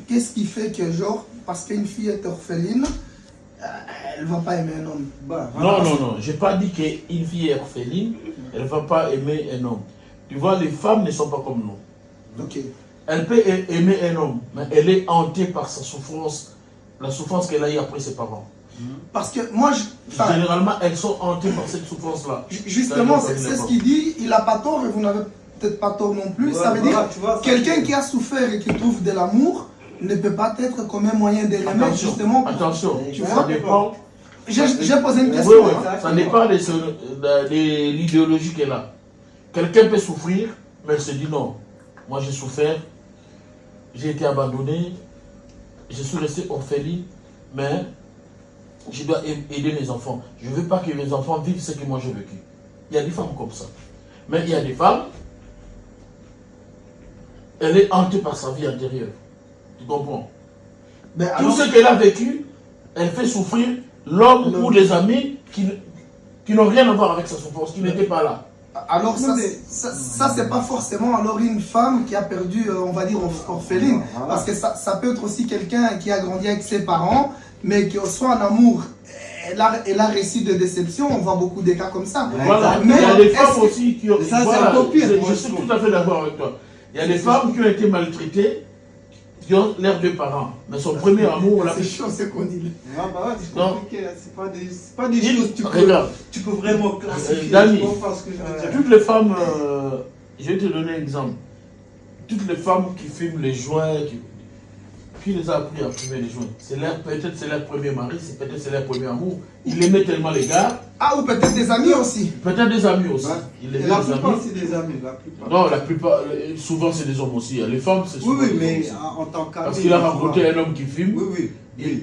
qu'est-ce qui fait que, genre, parce qu'une fille est orpheline, elle ne va pas aimer un homme? Non, j'ai pas dit qu'une fille est orpheline, elle ne va pas aimer un homme. Tu vois, les femmes ne sont pas comme nous. Ok. Elle peut aimer un homme, mais elle est hantée par sa souffrance, la souffrance qu'elle a eue après ses parents. Parce que moi, généralement, elles sont hantées par cette souffrance-là. Justement, c'est ce qu'il dit, il n'a pas tort et vous n'avez peut-être pas tort non plus. Ça veut dire quelqu'un qui a souffert et qui trouve de l'amour ne peut pas être comme un moyen de l'aimer, justement. Attention, tu ça dépend. J'ai posé une question. Oui, ça dépend de l'idéologie qu'elle a. Quelqu'un peut souffrir, mais elle se dit non. Moi, j'ai souffert, j'ai été abandonné, je suis resté orpheline, mais je dois aider mes enfants. Je ne veux pas que mes enfants vivent ce que moi j'ai vécu. Il y a des femmes comme ça. Mais il y a des femmes, elle est hantée par sa vie intérieure. Tu comprends? Tout ce qu'elle a vécu, elle fait souffrir l'homme ou les amis qui n'ont rien à voir avec sa souffrance, qui n'étaient pas là. Alors ça c'est pas forcément alors une femme qui a perdu, on va dire, orpheline. Parce que ça peut être aussi quelqu'un qui a grandi avec ses parents, mais qui soit en amour. Elle a reçu de déception, on voit beaucoup de cas comme ça. Voilà. Mais il y a des femmes aussi qui ont... Ça, voilà, je suis tout à fait d'accord avec toi. Il y a des femmes qui ont été maltraitées, qui ont l'air de parents. Mais son premier amour... C'est chaud ce qu'on dit. C'est compliqué. C'est pas des choses que tu peux vraiment classifier. Dani, toutes les femmes... je vais te donner un exemple. Toutes les femmes qui fument les joints... Qui les a appris à fumer les joints? Peut-être c'est leur premier mari, peut-être c'est leur premier amour. Il aimait tellement les gars. Ah, ou peut-être des amis aussi. Peut-être des amis aussi. La plupart c'est des amis. Non, la plupart, souvent c'est des hommes aussi. Les femmes c'est souvent. Oui, mais en tant qu'ami. Parce qu'il a rencontré un homme qui fume.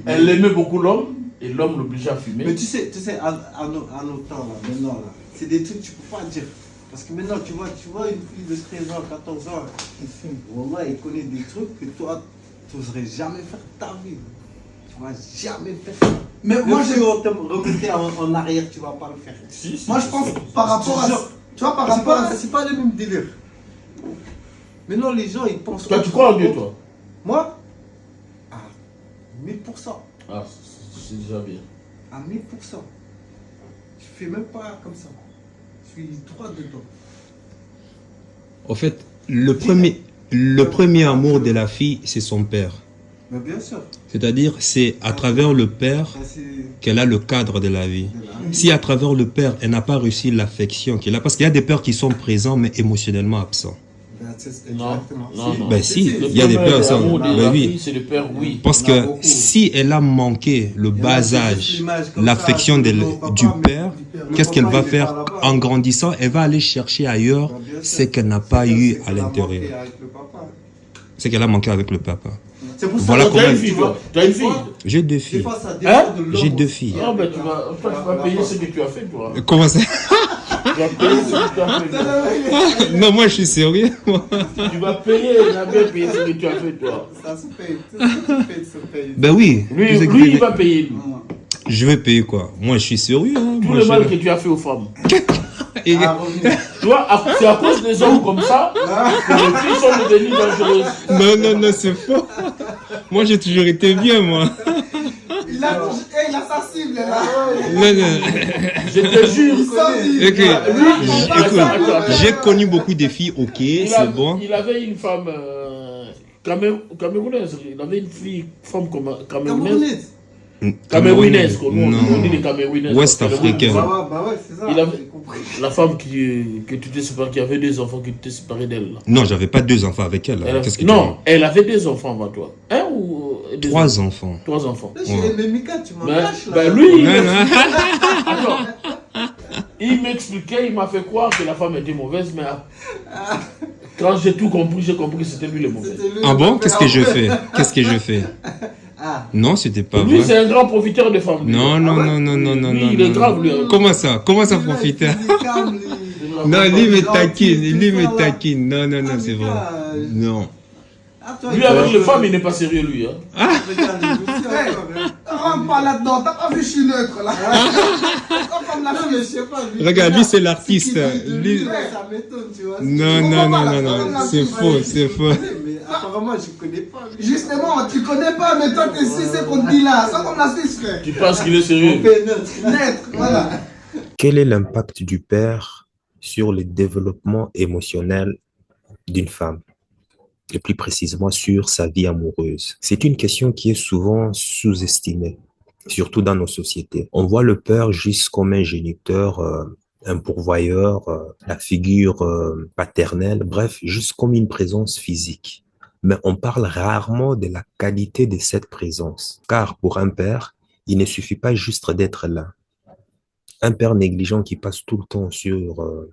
Elle aimait beaucoup l'homme et l'homme l'obligeait à fumer. Mais tu sais, à nos temps là, maintenant là, c'est des trucs que tu peux pas dire. Parce que maintenant tu vois une fille de 13 ans, 14 ans qui fume. Wallah, elle connaît des trucs que toi tu n'oserais jamais faire ta vie. Tu vas jamais faire ça. Mais moi, je vais te remonter en arrière, tu vas pas le faire. Moi, je pense par rapport à... Tu vois, par rapport à... C'est pas le même délire. Maintenant, les gens, ils pensent... Toi, tu crois en Dieu, toi? Moi? À 1000%. Ah, c'est déjà bien. À 1000%. Je fais même pas comme ça. Je suis droit dedans. En fait, le premier amour de la fille, c'est son père. Mais bien sûr. C'est-à-dire, c'est à travers le père qu'elle a le cadre de la vie. Si à travers le père, elle n'a pas réussi l'affection qu'elle a, parce qu'il y a des pères qui sont présents, mais émotionnellement absents. Non. Ben si, il y a des pères qui sont... Ben oui. C'est le père, oui. Parce que si elle a manqué le bas âge, l'affection du père, qu'est-ce qu'elle va faire? En grandissant, elle va aller chercher ailleurs ce qu'elle n'a pas eu à l'intérieur. C'est qu'elle a manqué avec le papa. Voilà comment elle... Tu as une fille? J'ai 2 filles. J'ai 2 filles. Non, mais tu vas payer ce que tu as fait, toi. Comment ça? Tu vas payer ce que tu as fait. Non, moi je suis sérieux. Tu vas payer, il a bien payé ce que tu as fait, toi. Ça se paye. Ça se paye. Ben oui. Lui, il va payer. Je vais payer quoi? Moi je suis sérieux. Hein. Tout le mal que tu as fait aux femmes. Tu vois, c'est à cause des hommes comme ça que les filles sont devenues dangereuses. Non, c'est faux. Moi, j'ai toujours été bien, moi. Il a sa cible, là. Non. Je te jure. Écoute, j'ai connu beaucoup de filles, ok, c'est bon. Il avait une femme camerounaise. Il avait une femme camerounaise. Camerounaise, on dit les Camerounaises. Ouest africaine. Bah ouais, c'est ça. La femme que tu t'es séparé, qui avait 2 enfants, qui t'es séparé d'elle. Non, j'avais pas 2 enfants avec elle. Non, elle avait 2 enfants avant toi. 1 ou 2 3 enfants. 3 enfants. Mais Mika, tu m'en lâches là. Ben lui, attends. Il m'expliquait, il m'a fait croire que la femme était mauvaise, mais quand j'ai tout compris, j'ai compris que c'était lui le mauvais. Ah bon? Qu'est-ce que je fais? Non, c'était pas vrai. Lui, c'est un grand profiteur de femmes. Non. Lui, il est grave, lui. Comment ça profiteur? Non, lui me taquine. Non, c'est vrai. Non. Lui, avec les femmes, il n'est pas sérieux, lui. Rentre pas là-dedans, t'as pas vu, je suis neutre, là. Regarde, lui, c'est l'artiste. Ça m'étonne, tu vois. Non, c'est faux. apparemment, je ne connais pas. Justement, tu connais pas, mais toi, tu sais ce qu'on dit là. Ça, qu'on assiste, frère. Tu penses qu'il est sérieux? On fait neutre. Net, voilà. Quel est l'impact du père sur le développement émotionnel d'une femme, et plus précisément sur sa vie amoureuse? C'est une question qui est souvent sous-estimée, surtout dans nos sociétés. On voit le père juste comme un géniteur, un pourvoyeur, la figure paternelle, bref, juste comme une présence physique. Mais on parle rarement de la qualité de cette présence, car pour un père, il ne suffit pas juste d'être là. Un père négligent qui passe tout le temps sur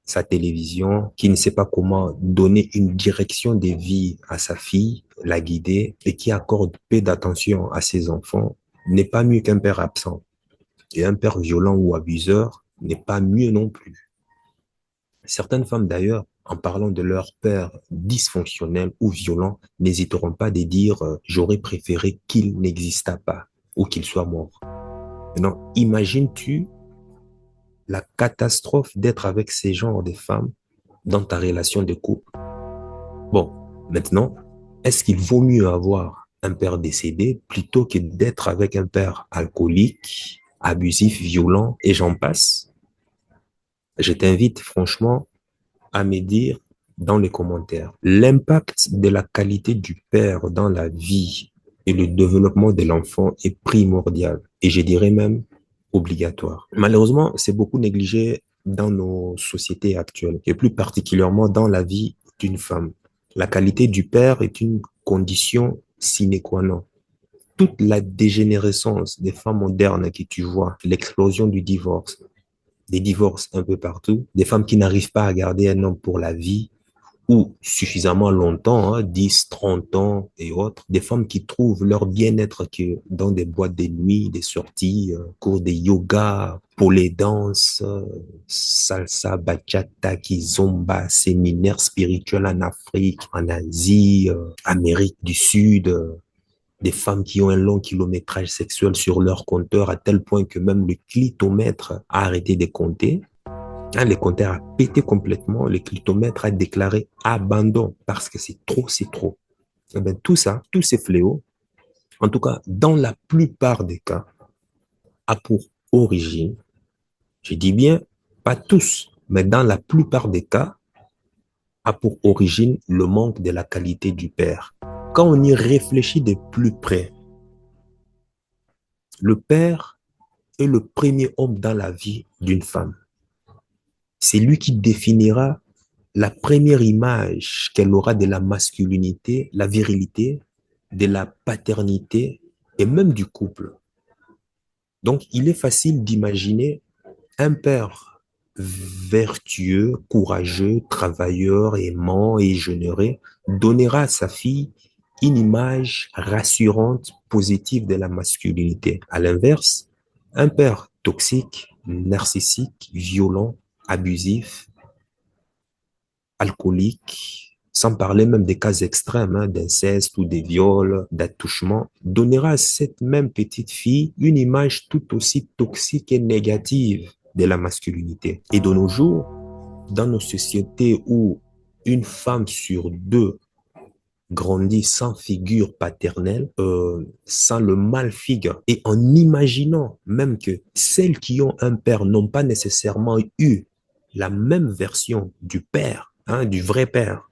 sa télévision, qui ne sait pas comment donner une direction de vie à sa fille, la guider, et qui accorde peu d'attention à ses enfants, n'est pas mieux qu'un père absent. Et un père violent ou abuseur n'est pas mieux non plus. Certaines femmes d'ailleurs, en parlant de leur père dysfonctionnel ou violent, n'hésiteront pas de dire j'aurais préféré qu'il n'existât pas ou qu'il soit mort. Maintenant, imagines-tu la catastrophe d'être avec ces genres de femmes dans ta relation de couple? Bon, maintenant, est-ce qu'il vaut mieux avoir un père décédé plutôt que d'être avec un père alcoolique, abusif, violent et j'en passe? Je t'invite franchement à me dire dans les commentaires l'impact de la qualité du père dans la vie et le développement de l'enfant est primordial et je dirais même obligatoire. Malheureusement, c'est beaucoup négligé dans nos sociétés actuelles et plus particulièrement dans la vie d'une femme. La qualité du père est une condition sine qua non. Toute la dégénérescence des femmes modernes que tu vois, l'explosion du divorce, des divorces un peu partout, des femmes qui n'arrivent pas à garder un homme pour la vie ou suffisamment longtemps, 10, 30 ans et autres, des femmes qui trouvent leur bien-être que dans des boîtes de nuit, des sorties, cours de yoga, pole dance, salsa, bachata, kizomba, séminaires spirituels en Afrique, en Asie, Amérique du Sud, des femmes qui ont un long kilométrage sexuel sur leur compteur à tel point que même le clitomètre a arrêté de compter. Le compteur a pété complètement, le clitomètre a déclaré abandon parce que c'est trop, c'est trop. Et bien, tout ça, tous ces fléaux, en tout cas, dans la plupart des cas, a pour origine, je dis bien, pas tous, mais dans la plupart des cas, a pour origine le manque de la qualité du père. Quand on y réfléchit de plus près, le père est le premier homme dans la vie d'une femme. C'est lui qui définira la première image qu'elle aura de la masculinité, la virilité, de la paternité et même du couple. Donc, il est facile d'imaginer un père vertueux, courageux, travailleur, aimant et généreux donnera à sa fille une image rassurante, positive de la masculinité. À l'inverse, un père toxique, narcissique, violent, abusif, alcoolique, sans parler même des cas extrêmes d'inceste ou des viols, d'attouchement, donnera à cette même petite fille une image tout aussi toxique et négative de la masculinité. Et de nos jours, dans nos sociétés où une femme sur deux grandit sans figure paternelle, sans le mâle figure, et en imaginant même que celles qui ont un père n'ont pas nécessairement eu la même version du père, du vrai père,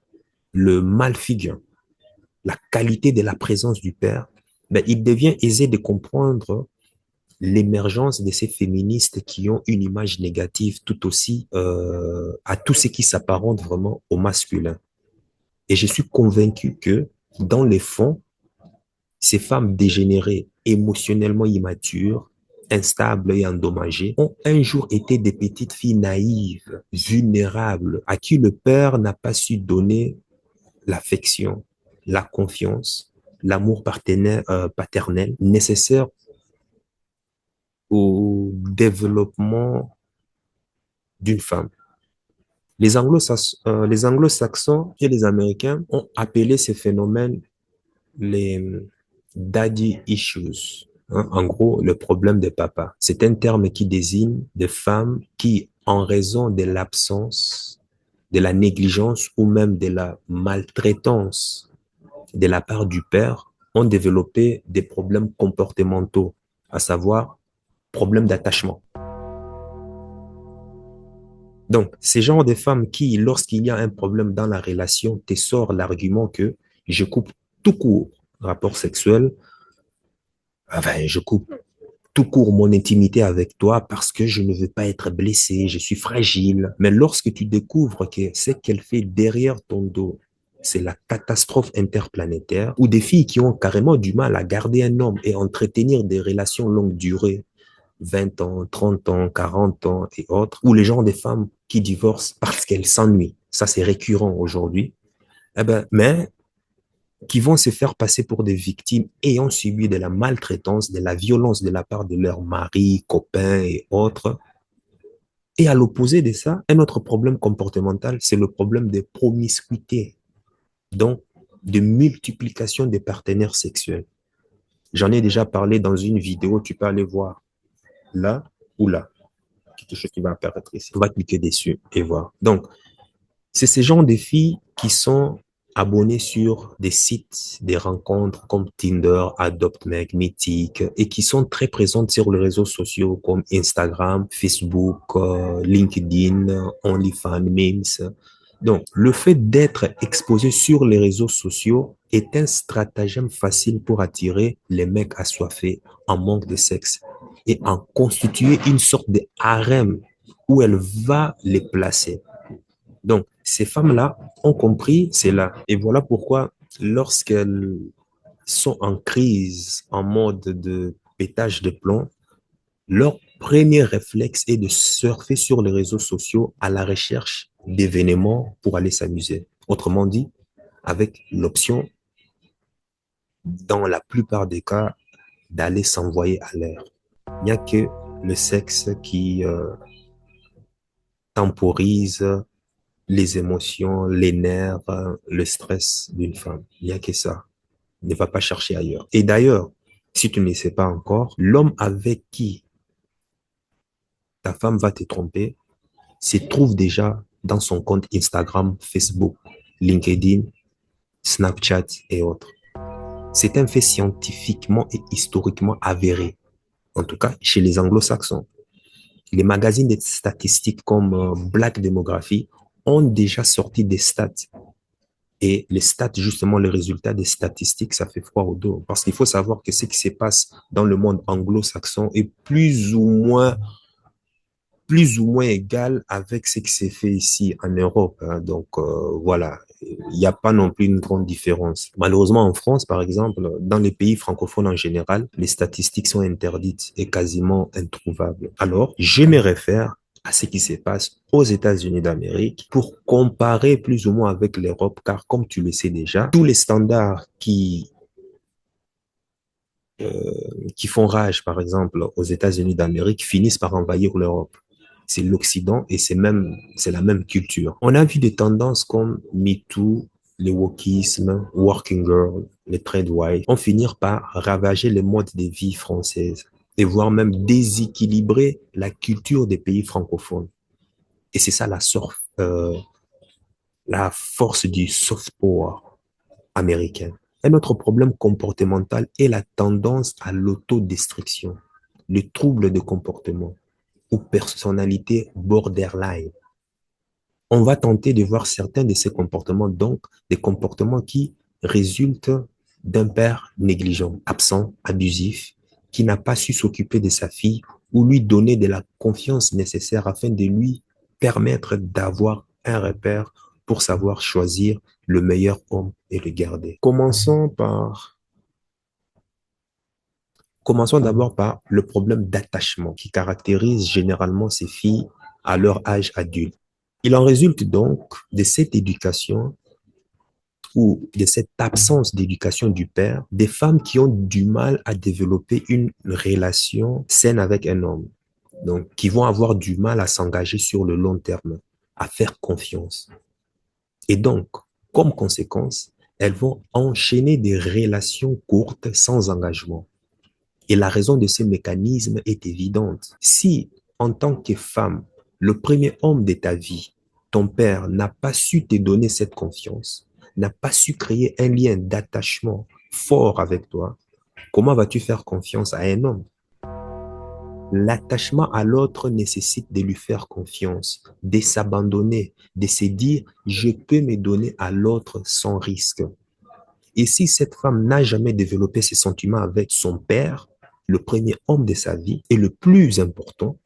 le mâle figure, la qualité de la présence du père, ben, il devient aisé de comprendre l'émergence de ces féministes qui ont une image négative tout aussi à tout ce qui s'apparente vraiment au masculin. Et je suis convaincu que, dans les fonds, ces femmes dégénérées, émotionnellement immatures, instables et endommagées, ont un jour été des petites filles naïves, vulnérables, à qui le père n'a pas su donner l'affection, la confiance, l'amour paternel nécessaire au développement d'une femme. Les anglo-saxons et les Américains ont appelé ces phénomènes les daddy issues. En gros, le problème de papa. C'est un terme qui désigne des femmes qui, en raison de l'absence de la négligence ou même de la maltraitance de la part du père ont développé des problèmes comportementaux, à savoir problèmes d'attachement. Donc, ces genres de femmes qui, lorsqu'il y a un problème dans la relation, te sort l'argument que je coupe tout court rapport sexuel, enfin, je coupe tout court mon intimité avec toi parce que je ne veux pas être blessé, je suis fragile. Mais lorsque tu découvres que ce qu'elle fait derrière ton dos, c'est la catastrophe interplanétaire, ou des filles qui ont carrément du mal à garder un homme et entretenir des relations longue durée, 20 ans, 30 ans, 40 ans et autres, ou les gens des femmes qui divorcent parce qu'elles s'ennuient. Ça, c'est récurrent aujourd'hui. Eh ben, mais qui vont se faire passer pour des victimes ayant subi de la maltraitance, de la violence de la part de leurs maris, copains et autres. Et à l'opposé de ça, un autre problème comportemental, c'est le problème de promiscuité, donc de multiplication des partenaires sexuels. J'en ai déjà parlé dans une vidéo, tu peux aller voir là ou là. Quelque chose qui va apparaître ici. On va cliquer dessus et voir. Donc, c'est ces gens de filles qui sont abonnés sur des sites, des rencontres comme Tinder, AdoptMate, Mythique, et qui sont très présentes sur les réseaux sociaux comme Instagram, Facebook, LinkedIn, OnlyFans, Memes. Donc, le fait d'être exposé sur les réseaux sociaux est un stratagème facile pour attirer les mecs assoiffés en manque de sexe et en constituer une sorte de harem où elle va les placer. Donc, ces femmes-là ont compris cela. Et voilà pourquoi, lorsqu'elles sont en crise, en mode de pétage de plomb, leur premier réflexe est de surfer sur les réseaux sociaux à la recherche d'événements pour aller s'amuser. Autrement dit, avec l'option, dans la plupart des cas, d'aller s'envoyer à l'air. Il n'y a que le sexe qui temporise les émotions, les nerfs, le stress d'une femme. Il n'y a que ça. Ne va pas chercher ailleurs. Et d'ailleurs, si tu ne le sais pas encore, l'homme avec qui ta femme va te tromper se trouve déjà dans son compte Instagram, Facebook, LinkedIn, Snapchat et autres. C'est un fait scientifiquement et historiquement avéré, en tout cas chez les anglo-saxons. Les magazines de statistiques comme Black Demography ont déjà sorti des stats. Et les stats, justement, les résultats des statistiques, ça fait froid au dos. Parce qu'il faut savoir que ce qui se passe dans le monde anglo-saxon est plus ou moins égal avec ce qui s'est fait ici en Europe. Hein. Donc, voilà, il n'y a pas non plus une grande différence. Malheureusement, en France, par exemple, dans les pays francophones en général, les statistiques sont interdites et quasiment introuvables. Alors, je me réfère à ce qui se passe aux États-Unis d'Amérique pour comparer plus ou moins avec l'Europe, car comme tu le sais déjà, tous les standards qui font rage, par exemple, aux États-Unis d'Amérique, finissent par envahir l'Europe. C'est l'Occident et c'est la même culture. On a vu des tendances comme MeToo, le wokisme, Working Girl, les trade white, ont fini par ravager les modes de vie françaises et voire même déséquilibrer la culture des pays francophones. Et c'est ça la force du soft power américain. Un autre problème comportemental est la tendance à l'autodestruction, le trouble de comportement ou personnalité borderline. On va tenter de voir certains de ces comportements, donc des comportements qui résultent d'un père négligent, absent, abusif, qui n'a pas su s'occuper de sa fille ou lui donner de la confiance nécessaire afin de lui permettre d'avoir un repère pour savoir choisir le meilleur homme et le garder. Commençons d'abord par le problème d'attachement qui caractérise généralement ces filles à leur âge adulte. Il en résulte donc de cette éducation ou de cette absence d'éducation du père, des femmes qui ont du mal à développer une relation saine avec un homme, donc qui vont avoir du mal à s'engager sur le long terme, à faire confiance. Et donc, comme conséquence, elles vont enchaîner des relations courtes sans engagement. Et la raison de ce mécanisme est évidente. Si, en tant que femme, le premier homme de ta vie ton père n'a pas su te donner cette confiance, n'a pas su créer un lien d'attachement fort avec toi, comment vas-tu faire confiance à un homme? L'attachement à l'autre nécessite de lui faire confiance, de s'abandonner, de se dire, je peux me donner à l'autre sans risque. Et si cette femme n'a jamais développé ces sentiments avec son père, le premier homme de sa vie et le plus important,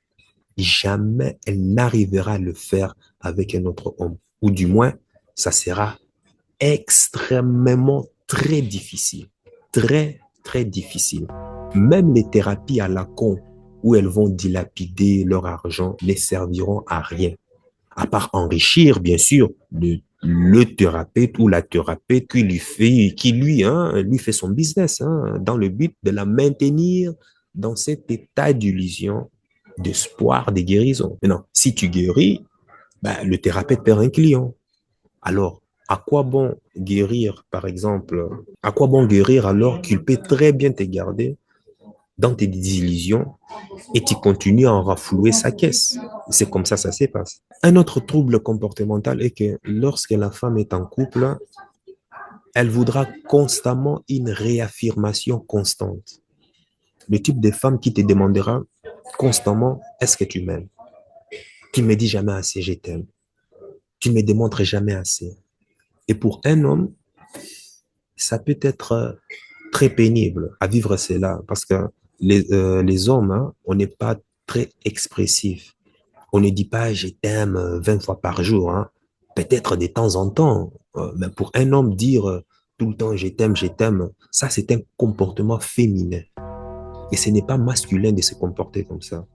jamais elle n'arrivera à le faire avec un autre homme. Ou du moins, ça sera extrêmement très difficile. Très, très difficile. Même les thérapies à la con, où elles vont dilapider leur argent, ne serviront à rien. À part enrichir, bien sûr, le thérapeute ou la thérapeute lui fait son business, dans le but de la maintenir dans cet état d'illusion, d'espoir, de guérison. Mais non, si tu guéris, le thérapeute perd un client. Alors, à quoi bon guérir, par exemple, à quoi bon guérir alors qu'il peut très bien te garder dans tes illusions et tu continues à en raflouer sa caisse. C'est comme ça se passe. Un autre trouble comportemental est que lorsque la femme est en couple, elle voudra constamment une réaffirmation constante. Le type de femme qui te demandera constamment, est-ce que tu m'aimes? Tu ne me dis jamais assez, je t'aime. Tu ne me démontres jamais assez. Et pour un homme, ça peut être très pénible à vivre cela parce que les hommes, on n'est pas très expressifs. On ne dit pas je t'aime 20 fois par jour, peut-être de temps en temps. Mais pour un homme, dire tout le temps je t'aime, ça c'est un comportement féminin. Et ce n'est pas masculin de se comporter comme ça.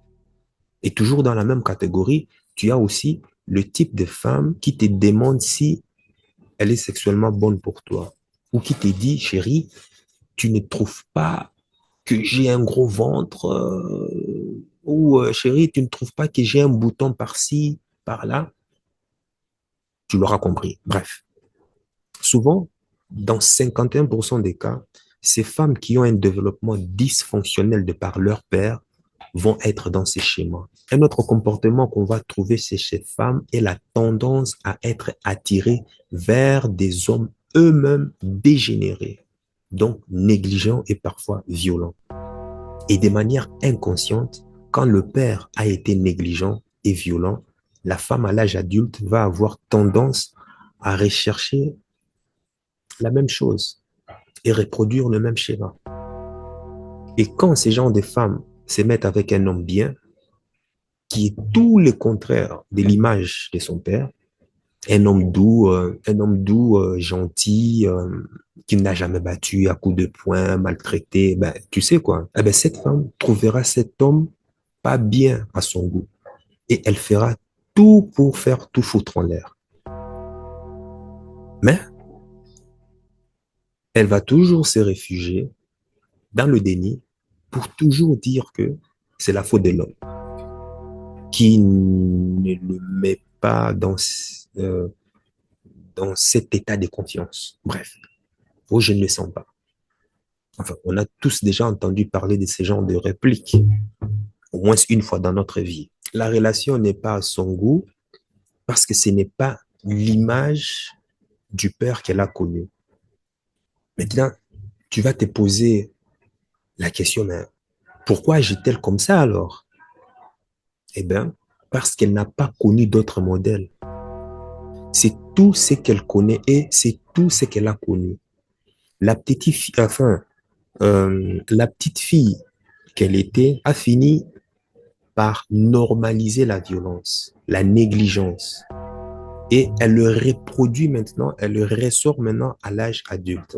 Et toujours dans la même catégorie, tu as aussi le type de femme qui te demande si elle est sexuellement bonne pour toi. Ou qui te dit, chérie, tu ne trouves pas que j'ai un gros ventre ou chérie, tu ne trouves pas que j'ai un bouton par-ci, par-là. Tu l'auras compris. Bref. Souvent, dans 51% des cas, ces femmes qui ont un développement dysfonctionnel de par leur père vont être dans ces schémas. Un autre comportement qu'on va trouver chez ces femmes est la tendance à être attirée vers des hommes eux-mêmes dégénérés, donc négligents et parfois violents. Et de manière inconsciente, quand le père a été négligent et violent, la femme à l'âge adulte va avoir tendance à rechercher la même chose et reproduire le même schéma. Et quand ces gens de femmes se mettent avec un homme bien, qui est tout le contraire de l'image de son père, un homme doux, gentil, qui n'a jamais battu à coups de poing, maltraité, tu sais quoi, cette femme trouvera cet homme pas bien à son goût et elle fera tout pour faire tout foutre en l'air. Mais elle va toujours se réfugier dans le déni pour toujours dire que c'est la faute de l'homme qui ne le met pas dans cet état de confiance. Bref, je ne le sens pas. Enfin, on a tous déjà entendu parler de ce genre de répliques, au moins une fois dans notre vie. La relation n'est pas à son goût parce que ce n'est pas l'image du père qu'elle a connu. Maintenant, tu vas te poser la question, mais pourquoi agit-elle comme ça alors? Eh bien, parce qu'elle n'a pas connu d'autres modèles. C'est tout ce qu'elle connaît et c'est tout ce qu'elle a connu. La petite fille qu'elle était a fini par normaliser la violence, la négligence. Et elle le reproduit maintenant, elle le ressort maintenant à l'âge adulte.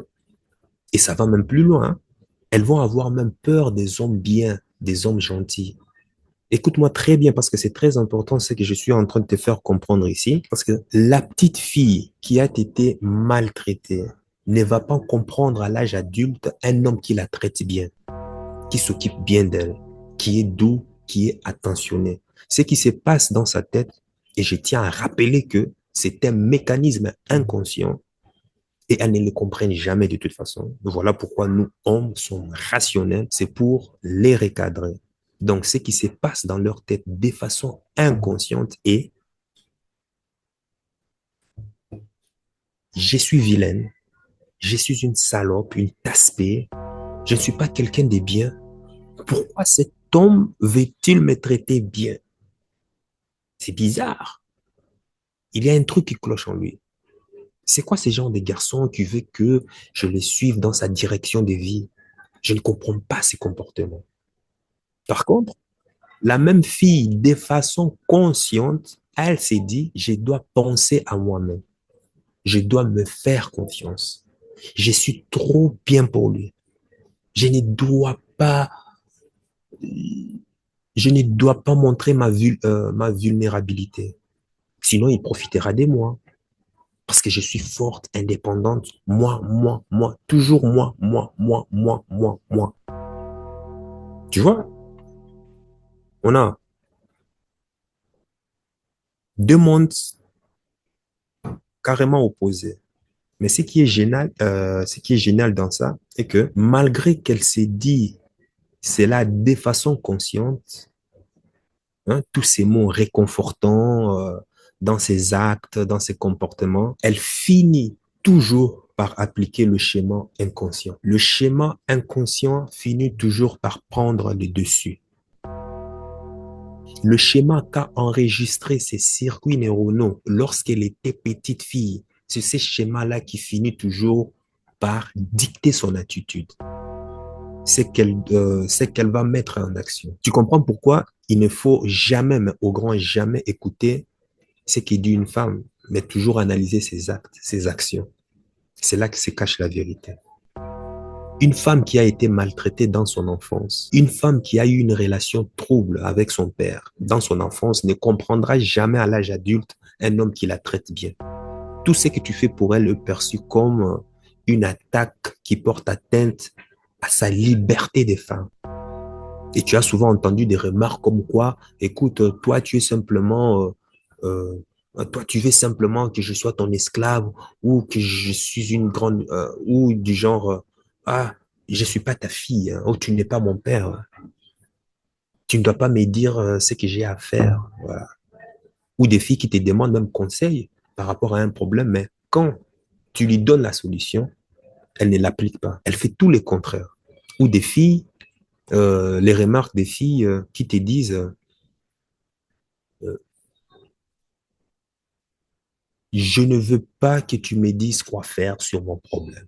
Et ça va même plus loin. Elles vont avoir même peur des hommes bien, des hommes gentils. Écoute-moi très bien parce que c'est très important ce que je suis en train de te faire comprendre ici. Parce que la petite fille qui a été maltraitée ne va pas comprendre à l'âge adulte un homme qui la traite bien, qui s'occupe bien d'elle, qui est doux, qui est attentionné. Ce qui se passe dans sa tête, et je tiens à rappeler que c'est un mécanisme inconscient et elles ne le comprennent jamais de toute façon. Voilà pourquoi nous, hommes, sommes rationnels, c'est pour les recadrer. Donc, ce qui se passe dans leur tête de façon inconsciente est je suis vilaine, je suis une salope, une tasse-paix, je ne suis pas quelqu'un de bien. Pourquoi cet homme veut-il me traiter bien? C'est bizarre. Il y a un truc qui cloche en lui. C'est quoi ce genre de garçon qui veut que je le suive dans sa direction de vie? Je ne comprends pas ses comportements. Par contre, la même fille, de façon consciente, elle s'est dit, je dois penser à moi-même. Je dois me faire confiance. Je suis trop bien pour lui. Je ne dois pas, je ne dois pas montrer ma vulnérabilité. Sinon, il profitera de moi. Parce que je suis forte, indépendante. Moi. Toujours moi. Tu vois, on a deux mondes carrément opposés. Mais ce qui est génial dans ça, est que malgré qu'elle s'est dit cela de façon consciente, hein, tous ces mots réconfortants dans ses actes, dans ses comportements, elle finit toujours par appliquer le schéma inconscient. Le schéma inconscient finit toujours par prendre le dessus. Le schéma qu'a enregistré ses circuits neuronaux lorsqu'elle était petite fille, c'est ce schéma-là qui finit toujours par dicter son attitude. C'est qu'elle va mettre en action. Tu comprends pourquoi il ne faut jamais, mais au grand jamais, écouter ce qu'il dit une femme, mais toujours analyser ses actes, ses actions. C'est là que se cache la vérité. Une femme qui a été maltraitée dans son enfance, une femme qui a eu une relation trouble avec son père dans son enfance ne comprendra jamais à l'âge adulte un homme qui la traite bien. Tout ce que tu fais pour elle est perçu comme une attaque qui porte atteinte à sa liberté de femme. Et tu as souvent entendu des remarques comme quoi, écoute, toi tu es simplement, toi tu veux simplement que je sois ton esclave ou que je suis une grande, ou du genre, ah, je suis pas ta fille, hein, ou tu n'es pas mon père. Tu ne dois pas me dire ce que j'ai à faire. Voilà. Ou des filles qui te demandent même conseil par rapport à un problème, mais quand tu lui donnes la solution, elle ne l'applique pas. Elle fait tout le contraire. Ou des filles, les remarques des filles qui te disent je ne veux pas que tu me dises quoi faire sur mon problème.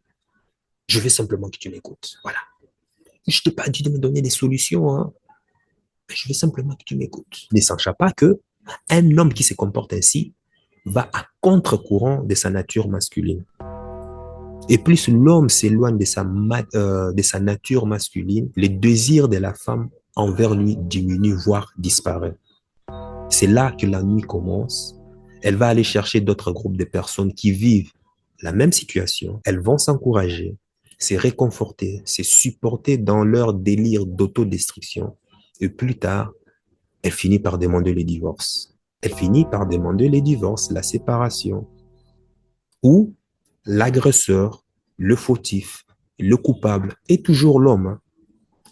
Je veux simplement que tu m'écoutes. Voilà. Je ne t'ai pas dit de me donner des solutions, hein. Mais je veux simplement que tu m'écoutes. Ne sachant pas que un homme qui se comporte ainsi va à contre-courant de sa nature masculine. Et plus l'homme s'éloigne de sa nature masculine, le désir de la femme envers lui diminue, voire disparaît. C'est là que la nuit commence. Elle va aller chercher d'autres groupes de personnes qui vivent la même situation. Elles vont s'encourager, se réconforter, se supporter dans leur délire d'autodestruction. Et plus tard, elle finit par demander le divorce. Elle finit par demander le divorce, la séparation. Ou l'agresseur, le fautif, le coupable est toujours l'homme.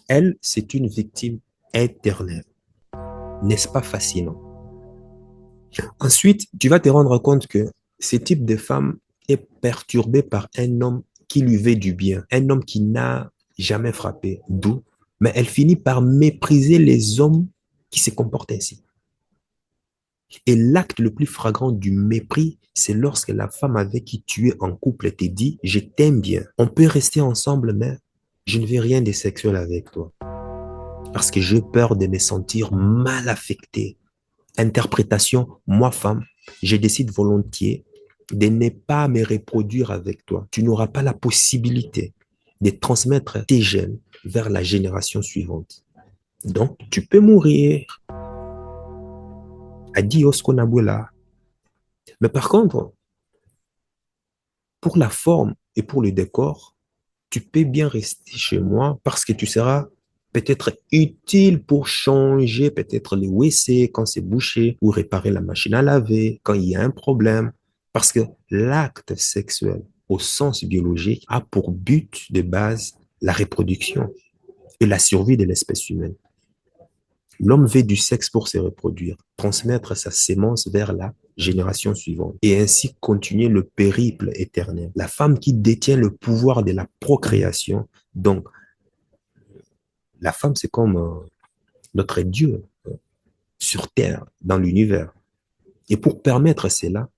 Elle, c'est une victime éternelle. N'est-ce pas fascinant? Ensuite, tu vas te rendre compte que ce type de femme est perturbé par un homme qui lui veut du bien, un homme qui n'a jamais frappé, d'où, mais elle finit par mépriser les hommes qui se comportent ainsi. Et l'acte le plus flagrant du mépris, c'est lorsque la femme avec qui tu es en couple te dit « je t'aime bien, on peut rester ensemble, mais je ne veux rien de sexuel avec toi. Parce que j'ai peur de me sentir mal affecté. » Interprétation, moi femme, je décide volontiers de ne pas me reproduire avec toi. Tu n'auras pas la possibilité de transmettre tes gènes vers la génération suivante. Donc, tu peux mourir. Adios konabuela. Mais par contre, pour la forme et pour le décor, tu peux bien rester chez moi parce que tu seras peut-être utile pour changer peut-être les WC quand c'est bouché ou réparer la machine à laver quand il y a un problème. Parce que l'acte sexuel au sens biologique a pour but de base la reproduction et la survie de l'espèce humaine. L'homme veut du sexe pour se reproduire, transmettre sa sémence vers la génération suivante et ainsi continuer le périple éternel. La femme qui détient le pouvoir de la procréation, donc la femme c'est comme notre Dieu sur terre, dans l'univers. Et pour permettre cela,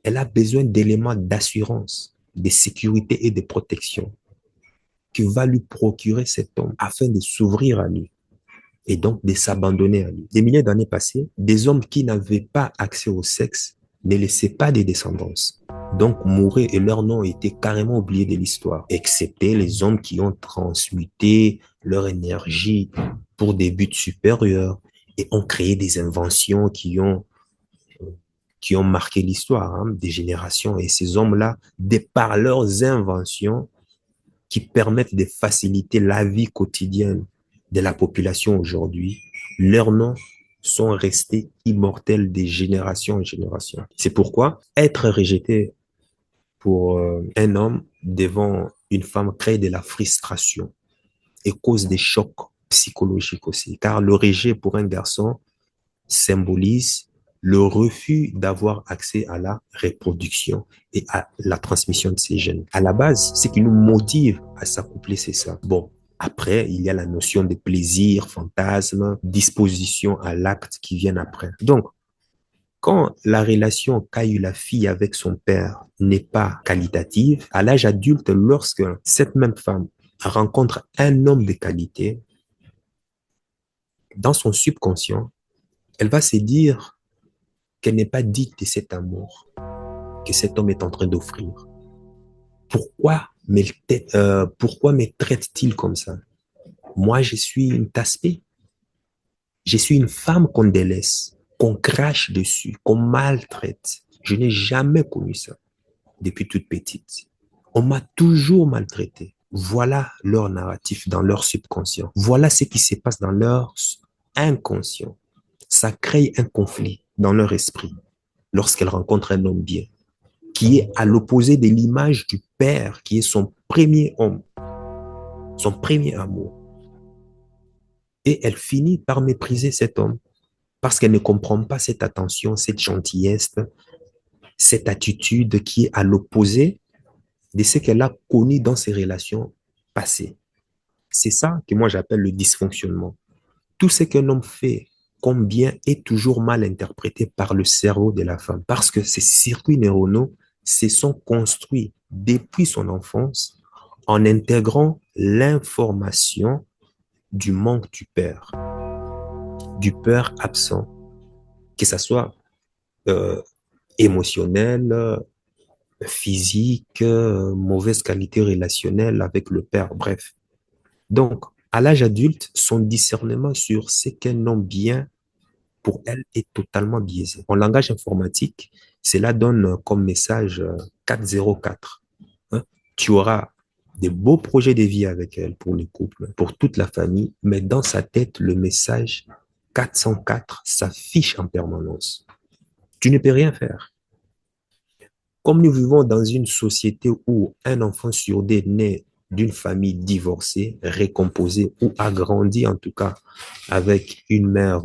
elle a besoin d'éléments d'assurance, de sécurité et de protection que va lui procurer cet homme afin de s'ouvrir à lui et donc de s'abandonner à lui. Des milliers d'années passées, des hommes qui n'avaient pas accès au sexe ne laissaient pas de descendance. Donc mouraient et leur nom était carrément oublié de l'histoire, excepté les hommes qui ont transmuté leur énergie pour des buts supérieurs et ont créé des inventions qui ont marqué l'histoire, hein, des générations. Et ces hommes-là, de par leurs inventions qui permettent de faciliter la vie quotidienne de la population aujourd'hui, leurs noms sont restés immortels de génération en génération. C'est pourquoi être rejeté pour un homme devant une femme crée de la frustration et cause des chocs psychologiques aussi. Car le rejet pour un garçon symbolise le refus d'avoir accès à la reproduction et à la transmission de ses gènes. À la base, ce qui nous motive à s'accoupler, c'est ça. Bon, après, il y a la notion de plaisir, fantasme, disposition à l'acte qui viennent après. Donc, quand la relation qu'a eu la fille avec son père n'est pas qualitative, à l'âge adulte, lorsque cette même femme rencontre un homme de qualité, dans son subconscient, elle va se dire qu'elle n'est pas digne de cet amour que cet homme est en train d'offrir. Pourquoi me traite-t-il comme ça? Moi, je suis une tasse-paix. Je suis une femme qu'on délaisse, qu'on crache dessus, qu'on maltraite. Je n'ai jamais connu ça depuis toute petite. On m'a toujours maltraité. Voilà leur narratif dans leur subconscient. Voilà ce qui se passe dans leur inconscient. Ça crée un conflit dans leur esprit lorsqu'elle rencontre un homme bien, qui est à l'opposé de l'image du père, qui est son premier homme, son premier amour. Et elle finit par mépriser cet homme parce qu'elle ne comprend pas cette attention, cette gentillesse, cette attitude qui est à l'opposé de ce qu'elle a connu dans ses relations passées. C'est ça que moi j'appelle le dysfonctionnement. Tout ce qu'un homme fait comme bien est toujours mal interprété par le cerveau de la femme parce que ces circuits neuronaux se sont construits depuis son enfance en intégrant l'information du manque du père absent, que ça soit émotionnel, physique, mauvaise qualité relationnelle avec le père, bref. Donc, à l'âge adulte, son discernement sur ce qu'un homme bien pour elle est totalement biaisé. En langage informatique, cela donne comme message 404. Hein? Tu auras des beaux projets de vie avec elle pour le couple, pour toute la famille, mais dans sa tête, le message 404 s'affiche en permanence. Tu ne peux rien faire. Comme nous vivons dans une société où un enfant sur deux naît d'une famille divorcée, récomposée ou a grandi en tout cas avec une mère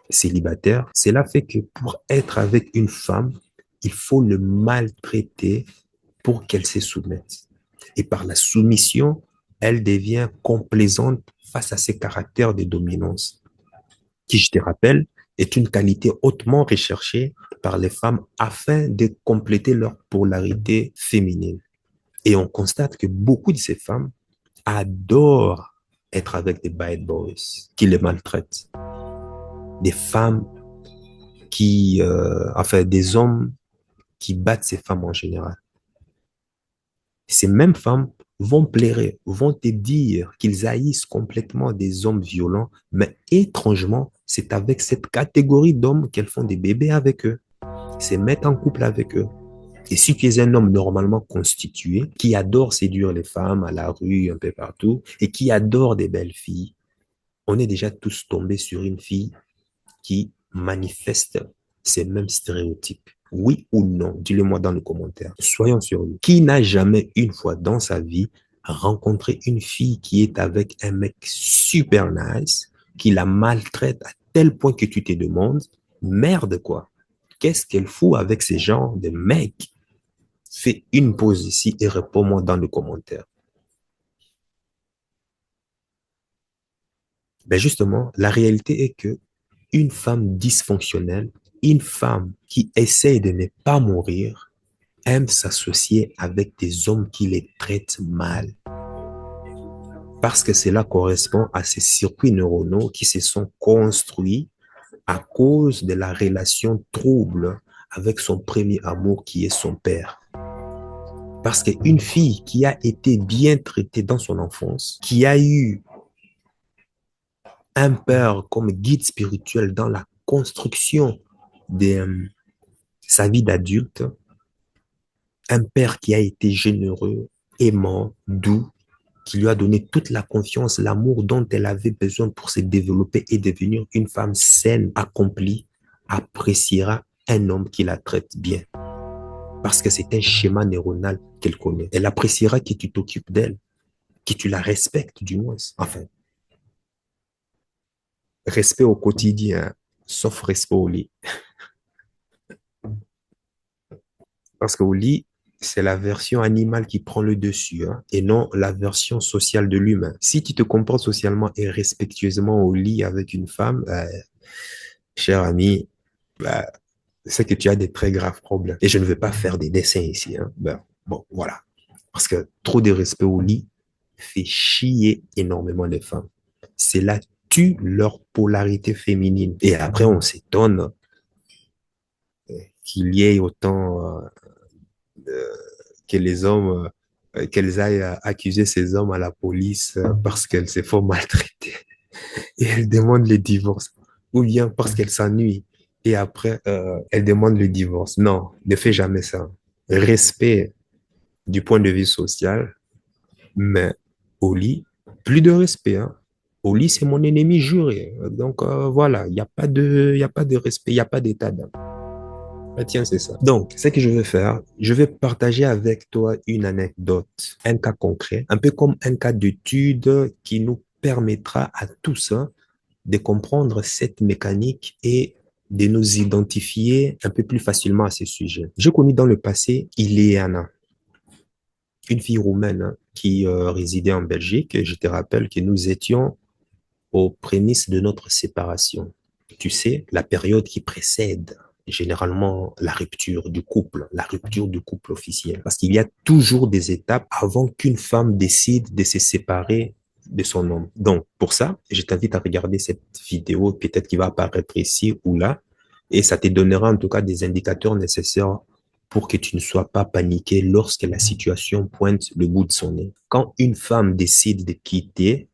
célibataire, cela fait que pour être avec une femme, il faut le maltraiter pour qu'elle se soumette. Et par la soumission, elle devient complaisante face à ses caractères de dominance, qui, je te rappelle, est une qualité hautement recherchée par les femmes afin de compléter leur polarité féminine. Et on constate que beaucoup de ces femmes adorent être avec des bad boys qui les maltraitent. Des femmes des hommes qui battent ces femmes en général. Ces mêmes femmes vont te dire qu'ils haïssent complètement des hommes violents, mais étrangement, c'est avec cette catégorie d'hommes qu'elles font des bébés avec eux, se mettent en couple avec eux. Et si tu es un homme normalement constitué, qui adore séduire les femmes à la rue, un peu partout, et qui adore des belles filles, on est déjà tous tombés sur une fille qui manifeste ces mêmes stéréotypes. Oui ou non? Dis-le-moi dans le commentaire. Soyons sérieux. Qui n'a jamais une fois dans sa vie rencontré une fille qui est avec un mec super nice, qui la maltraite à tel point que tu te demandes, merde quoi, Qu'est-ce qu'elle fout avec ces gens de mecs? Fais une pause ici et réponds-moi dans le commentaire. Ben justement, la réalité est que une femme dysfonctionnelle, une femme qui essaie de ne pas mourir, aime s'associer avec des hommes qui les traitent mal. Parce que cela correspond à ces circuits neuronaux qui se sont construits à cause de la relation trouble avec son premier amour qui est son père. Parce qu'une fille qui a été bien traitée dans son enfance, qui a eu un père comme guide spirituel dans la construction de sa vie d'adulte, un père qui a été généreux, aimant, doux, qui lui a donné toute la confiance, l'amour dont elle avait besoin pour se développer et devenir une femme saine, accomplie, appréciera un homme qui la traite bien. Parce que c'est un schéma neuronal qu'elle connaît. Elle appréciera que tu t'occupes d'elle, que tu la respectes du moins. Enfin, respect au quotidien, sauf respect au lit. Parce qu'au lit, c'est la version animale qui prend le dessus, hein, et non la version sociale de l'humain. Si tu te comportes socialement et respectueusement au lit avec une femme, cher ami, c'est que tu as des très graves problèmes. Et je ne vais pas faire des dessins ici. Hein. Bon, voilà. Parce que trop de respect au lit fait chier énormément les femmes. Cela tue leur polarité féminine. Et après, on s'étonne qu'il y ait autant que les hommes, qu'elles aillent accuser ces hommes à la police parce qu'elles se font maltraiter. Et elles demandent le divorce. Ou bien parce qu'elles s'ennuient. Et après, elles demandent le divorce. Non, ne fais jamais ça. Respect du point de vue social, mais au lit, plus de respect. Hein. Au lit, c'est mon ennemi juré. Donc voilà, il n'y a pas de respect, il n'y a pas d'état d'âme. Ah, tiens, c'est ça. Donc, ce que je vais faire, je vais partager avec toi une anecdote, un cas concret, un peu comme un cas d'étude qui nous permettra à tous de comprendre cette mécanique et de nous identifier un peu plus facilement à ce sujet. J'ai connu dans le passé Ileana, une fille roumaine qui résidait en Belgique. Et je te rappelle que nous étions aux prémices de notre séparation. Tu sais, la période qui précède généralement la rupture du couple officiel. Parce qu'il y a toujours des étapes avant qu'une femme décide de se séparer de son homme. Donc, pour ça, je t'invite à regarder cette vidéo, peut-être qui va apparaître ici ou là, et ça te donnera en tout cas des indicateurs nécessaires pour que tu ne sois pas paniqué lorsque la situation pointe le bout de son nez. Quand une femme décide de quitter,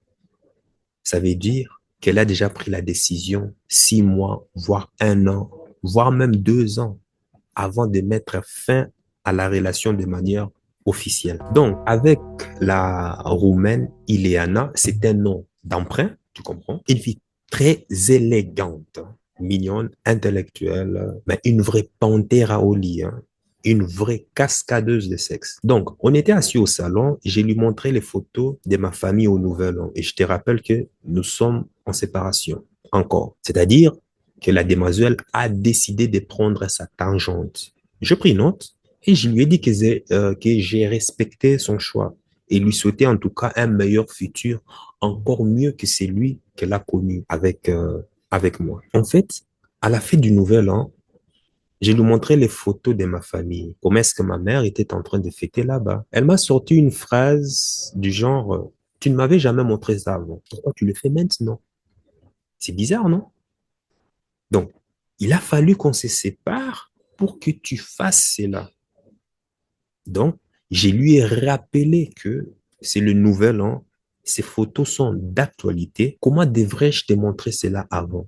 ça veut dire qu'elle a déjà pris la décision 6 mois, voire 1 an, voire même 2 ans avant de mettre fin à la relation de manière officielle. Donc, avec la Roumaine Ileana, c'est un nom d'emprunt, tu comprends? Une fille très élégante, mignonne, intellectuelle, mais une vraie panthère à au lit, hein. Une vraie cascadeuse de sexe. Donc, on était assis au salon et j'ai lui montré les photos de ma famille au Nouvel An. Et je te rappelle que nous sommes en séparation encore. C'est-à-dire que la demoiselle a décidé de prendre sa tangente. Je pris note et je lui ai dit que j'ai respecté son choix et lui souhaité en tout cas un meilleur futur, encore mieux que celui qu'elle a connu avec moi. En fait, à la fin du Nouvel An, je lui montrais les photos de ma famille. Comment est-ce que ma mère était en train de fêter là-bas? Elle m'a sorti une phrase du genre, tu ne m'avais jamais montré ça avant. Pourquoi tu le fais maintenant? C'est bizarre, non? Donc, il a fallu qu'on se sépare pour que tu fasses cela. Donc, je lui ai rappelé que c'est le Nouvel An, ces photos sont d'actualité. Comment devrais-je te montrer cela avant?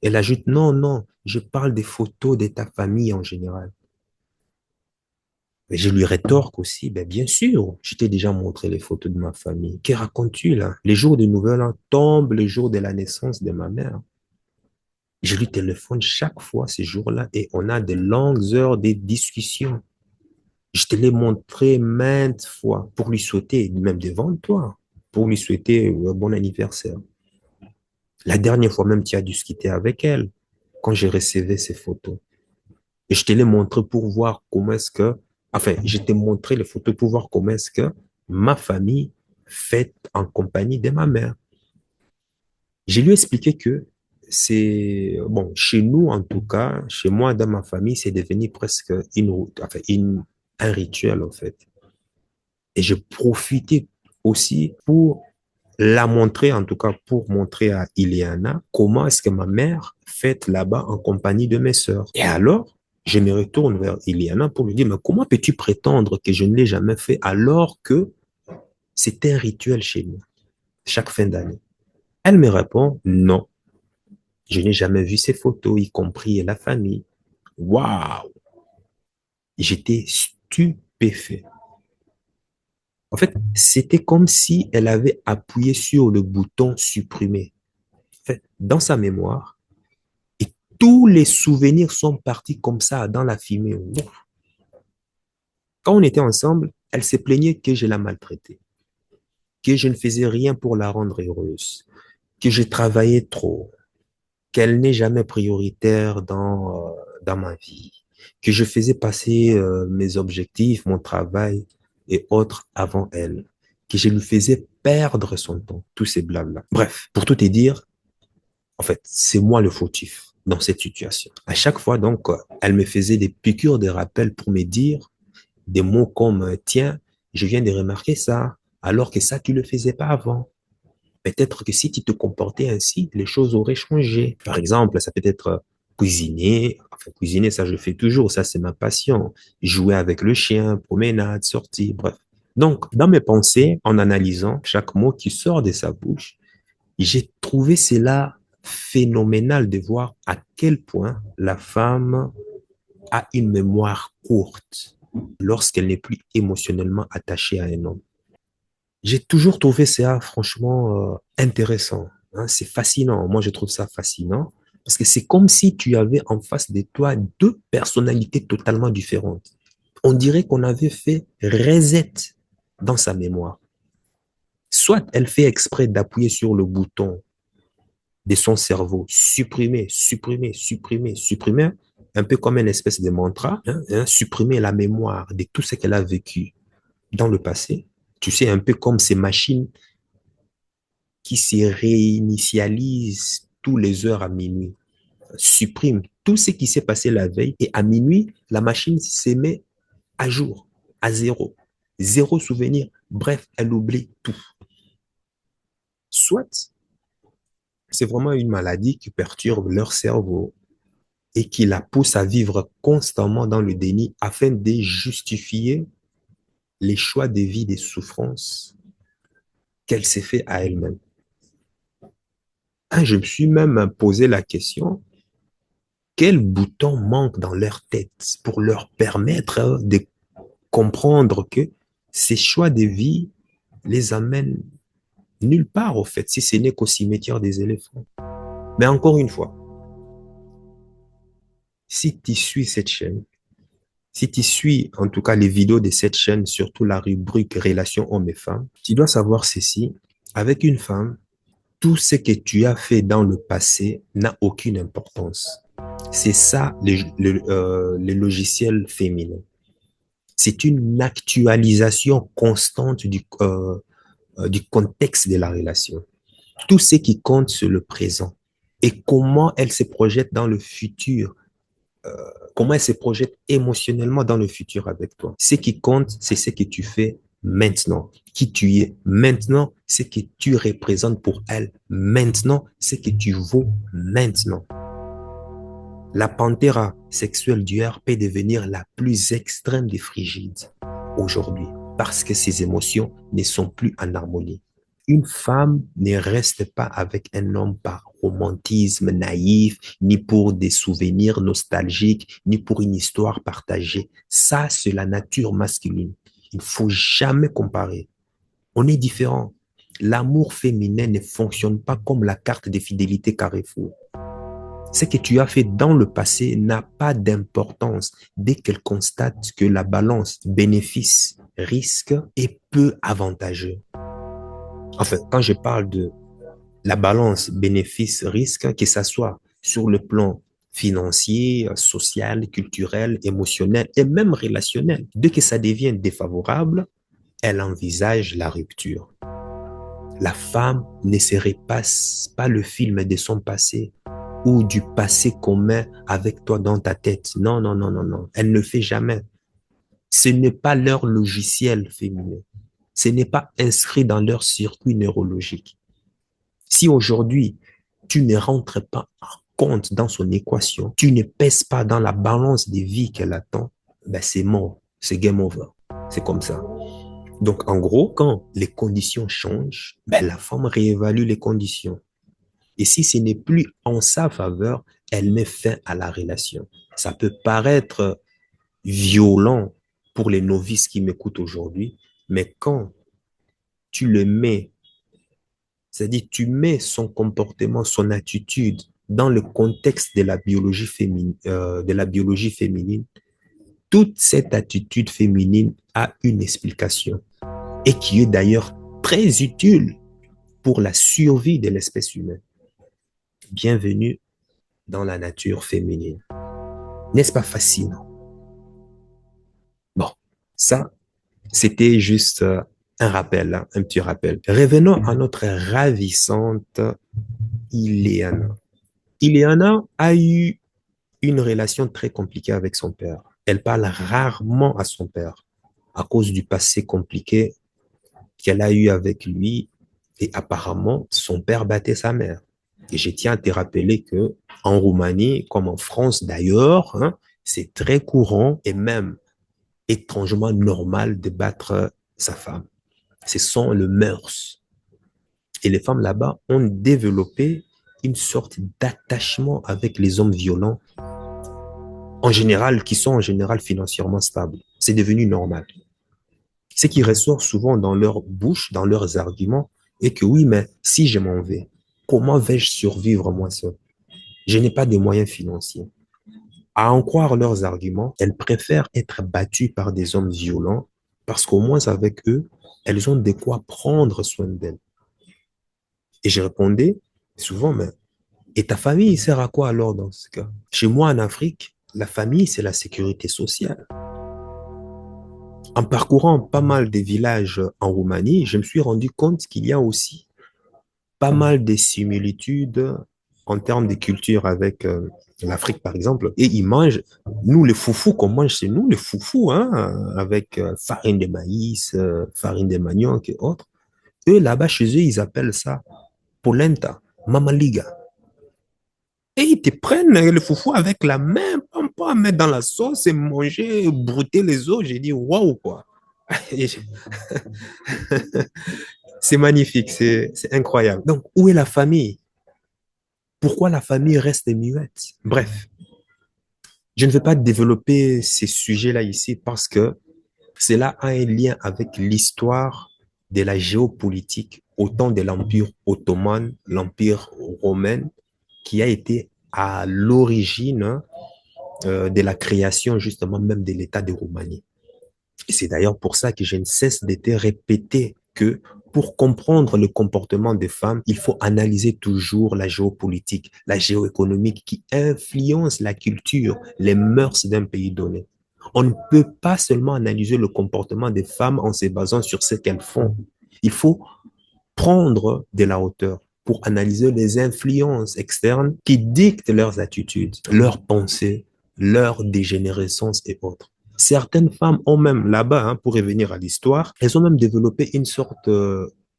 Elle ajoute, non, non, je parle des photos de ta famille en général. Mais je lui rétorque aussi, ben bien sûr, je t'ai déjà montré les photos de ma famille. Que racontes-tu là? Les jours de Nouvel An tombent le jour de la naissance de ma mère. Je lui téléphone chaque fois ces jours-là et on a de longues heures de discussions. Je te l'ai montré maintes fois pour lui souhaiter, même devant toi, pour lui souhaiter un bon anniversaire. La dernière fois même, tu as discuté avec elle quand j'ai recevé ces photos. Et je te l'ai montré pour voir comment est-ce que, enfin, je t'ai montré les photos pour voir comment est-ce que ma famille fête en compagnie de ma mère. Je lui ai expliqué que c'est, bon, chez nous, en tout cas, chez moi, dans ma famille, c'est devenu presque un rituel, en fait. Et je profitais aussi pour la montrer, en tout cas pour montrer à Ileana comment est-ce que ma mère fête là-bas en compagnie de mes sœurs. Et alors, je me retourne vers Ileana pour lui dire, mais comment peux-tu prétendre que je ne l'ai jamais fait alors que c'était un rituel chez nous, chaque fin d'année? Elle me répond, non, je n'ai jamais vu ces photos, y compris la famille. Waouh! J'étais stupéfait. En fait, c'était comme si elle avait appuyé sur le bouton supprimer. En fait, dans sa mémoire, et tous les souvenirs sont partis comme ça dans la fumée. Quand on était ensemble, elle se plaignait que je la maltraitais, que je ne faisais rien pour la rendre heureuse, que je travaillais trop, qu'elle n'est jamais prioritaire dans ma vie, que je faisais passer mes objectifs, mon travail et autres avant elle, que je lui faisais perdre son temps, tous ces blabla. Bref, pour tout te dire, en fait, c'est moi le fautif dans cette situation. À chaque fois, donc, elle me faisait des piqûres de rappel pour me dire des mots comme, tiens, je viens de remarquer ça, alors que ça, tu le faisais pas avant. Peut-être que si tu te comportais ainsi, les choses auraient changé. Par exemple, ça peut être cuisiner. Enfin, cuisiner, ça, je le fais toujours. Ça, c'est ma passion. Jouer avec le chien, promenade, sortie, bref. Donc, dans mes pensées, en analysant chaque mot qui sort de sa bouche, j'ai trouvé cela phénoménal de voir à quel point la femme a une mémoire courte lorsqu'elle n'est plus émotionnellement attachée à un homme. J'ai toujours trouvé ça franchement intéressant. Hein, c'est fascinant. Moi, je trouve ça fascinant parce que c'est comme si tu avais en face de toi deux personnalités totalement différentes. On dirait qu'on avait fait reset dans sa mémoire. Soit elle fait exprès d'appuyer sur le bouton de son cerveau, supprimer, supprimer, supprimer, supprimer, un peu comme une espèce de mantra, supprimer la mémoire de tout ce qu'elle a vécu dans le passé. Tu sais, un peu comme ces machines qui se réinitialisent tous les heures à minuit, supprime tout ce qui s'est passé la veille et à minuit, la machine se met à jour, à zéro. Zéro souvenir. Bref, elle oublie tout. Soit c'est vraiment une maladie qui perturbe leur cerveau et qui la pousse à vivre constamment dans le déni afin de justifier les choix de vie des souffrances qu'elle s'est fait à elle-même. Je me suis même posé la question, quel bouton manque dans leur tête pour leur permettre de comprendre que ces choix de vie les amènent nulle part, au fait, si ce n'est qu'au cimetière des éléphants. Mais encore une fois, si tu suis cette chaîne, si tu suis en tout cas les vidéos de cette chaîne, surtout la rubrique relations hommes et femmes, tu dois savoir ceci, avec une femme, tout ce que tu as fait dans le passé n'a aucune importance. C'est ça les logiciels féminins. C'est une actualisation constante du contexte de la relation. Tout ce qui compte, c'est le présent. Et comment elle se projette dans le futur, comment elle se projette émotionnellement dans le futur avec toi. Ce qui compte, c'est ce que tu fais maintenant. Qui tu es maintenant, ce que tu représentes pour elle maintenant, ce que tu vaux maintenant. La panthère sexuelle d'hier peut devenir la plus extrême des frigides aujourd'hui parce que ses émotions ne sont plus en harmonie. Une femme ne reste pas avec un homme par romantisme naïf, ni pour des souvenirs nostalgiques, ni pour une histoire partagée. Ça, c'est la nature masculine. Il ne faut jamais comparer. On est différents. L'amour féminin ne fonctionne pas comme la carte de fidélité Carrefour. Ce que tu as fait dans le passé n'a pas d'importance dès qu'elle constate que la balance bénéfice-risque est peu avantageuse. Enfin, quand je parle de la balance bénéfice-risque, que ça soit sur le plan financier, social, culturel, émotionnel et même relationnel. Dès que ça devient défavorable, elle envisage la rupture. La femme ne se repasse pas le film de son passé ou du passé commun avec toi dans ta tête. Non, non, non, non, non. Elle ne le fait jamais. Ce n'est pas leur logiciel féminin. Ce n'est pas inscrit dans leur circuit neurologique. Si aujourd'hui, tu ne rentres pas en compte dans son équation, tu ne pèses pas dans la balance des vies qu'elle attend, ben c'est mort, c'est game over. C'est comme ça. Donc, en gros, quand les conditions changent, ben, la femme réévalue les conditions. Et si ce n'est plus en sa faveur, elle met fin à la relation. Ça peut paraître violent pour les novices qui m'écoutent aujourd'hui, mais quand tu le mets, c'est-à-dire tu mets son comportement, son attitude dans le contexte de la biologie féminine, toute cette attitude féminine a une explication et qui est d'ailleurs très utile pour la survie de l'espèce humaine. Bienvenue dans la nature féminine. N'est-ce pas fascinant? Bon, ça, c'était juste un rappel, hein, un petit rappel. Revenons à notre ravissante Ileana. Ileana a eu une relation très compliquée avec son père. Elle parle rarement à son père à cause du passé compliqué qu'elle a eu avec lui et apparemment son père battait sa mère. Et je tiens à te rappeler que en Roumanie, comme en France d'ailleurs, hein, c'est très courant et même étrangement normal de battre sa femme. Ce sont les mœurs. Et les femmes là-bas ont développé une sorte d'attachement avec les hommes violents, en général, qui sont en général financièrement stables. C'est devenu normal. Ce qui ressort souvent dans leur bouche, dans leurs arguments, est que oui, mais si je m'en vais, comment vais-je survivre moi seul? Je n'ai pas de moyens financiers. À en croire leurs arguments, elles préfèrent être battues par des hommes violents parce qu'au moins avec eux, elles ont de quoi prendre soin d'elles. Et je répondais souvent, mais et ta famille sert à quoi alors dans ce cas? Chez moi en Afrique, la famille, c'est la sécurité sociale. En parcourant pas mal de villages en Roumanie, je me suis rendu compte qu'il y a aussi pas mal de similitudes en termes de culture avec l'Afrique, par exemple. Et ils mangent, nous, les foufous qu'on mange chez nous, les foufous, hein, avec farine de maïs, farine de manioc et autres. Eux, là-bas, chez eux, ils appellent ça polenta, mamaliga. Et ils te prennent le foufou avec la main, pas mettre dans la sauce et manger, brouter les os. J'ai dit, waouh, quoi. C'est magnifique, c'est incroyable. Donc, où est la famille? Pourquoi la famille reste muette? Bref, je ne vais pas développer ces sujets-là ici parce que cela a un lien avec l'histoire de la géopolitique au temps de l'Empire ottoman, l'Empire romain, qui a été à l'origine de la création justement même de l'État de Roumanie. Et c'est d'ailleurs pour ça que je ne cesse de te répéter que pour comprendre le comportement des femmes, il faut analyser toujours la géopolitique, la géoéconomique qui influence la culture, les mœurs d'un pays donné. On ne peut pas seulement analyser le comportement des femmes en se basant sur ce qu'elles font. Il faut prendre de la hauteur pour analyser les influences externes qui dictent leurs attitudes, leurs pensées, leur dégénérescence et autres. Certaines femmes ont même là-bas, hein, pour revenir à l'histoire, elles ont même développé une sorte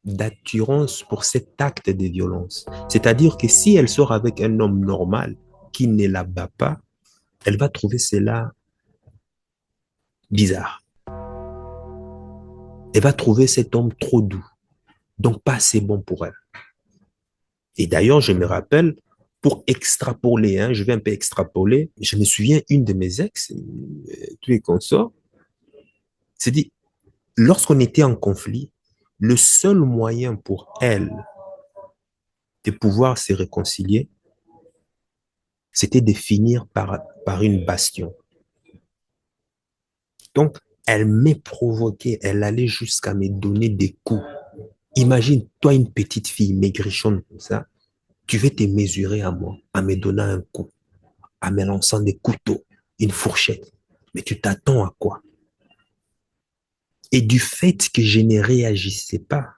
d'attirance pour cet acte de violence. C'est-à-dire que si elle sort avec un homme normal qui ne la bat pas, elle va trouver cela bizarre. Elle va trouver cet homme trop doux, donc pas assez bon pour elle. Et d'ailleurs, je me rappelle, pour extrapoler, hein, je vais un peu extrapoler, je me souviens, une de mes ex, tous les consorts, c'est dit, lorsqu'on était en conflit, le seul moyen pour elle de pouvoir se réconcilier, c'était de finir par une bastion. Donc, elle m'est provoqué, elle allait jusqu'à me donner des coups. Imagine, toi, une petite fille maigrichonne comme ça, tu veux te mesurer à moi, en me donnant un coup. en me lançant des couteaux, une fourchette. Mais tu t'attends à quoi? Et du fait que je ne réagissais pas,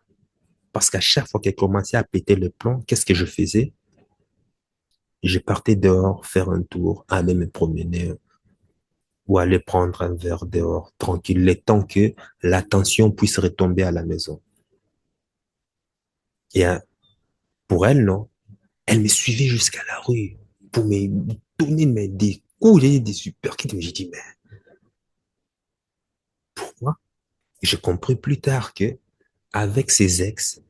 parce qu'à chaque fois qu'elle commençait à péter le plomb, qu'est-ce que je faisais? Je partais dehors faire un tour, aller me promener ou aller prendre un verre dehors, tranquille, le temps que l'attention puisse retomber à la maison. Et pour elle, non. Elle me suivait jusqu'à la rue pour me donner des coups, j'ai des super kicks. J'ai dit, mais pourquoi? J'ai compris plus tard que avec ses ex,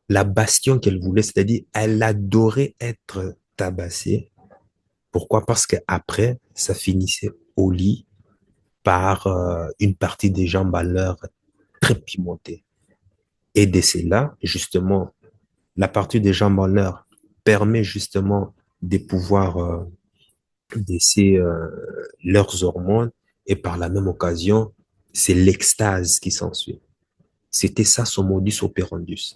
la bastion qu'elle voulait, c'est-à-dire elle adorait être tabassée. Pourquoi? Parce qu'après, ça finissait au lit par une partie des jambes à l'heure très pimentée. Et de cela, justement, la partie des jambes en l'heure permet justement de pouvoir baisser leurs hormones et par la même occasion, c'est l'extase qui s'ensuit. C'était ça son modus operandi.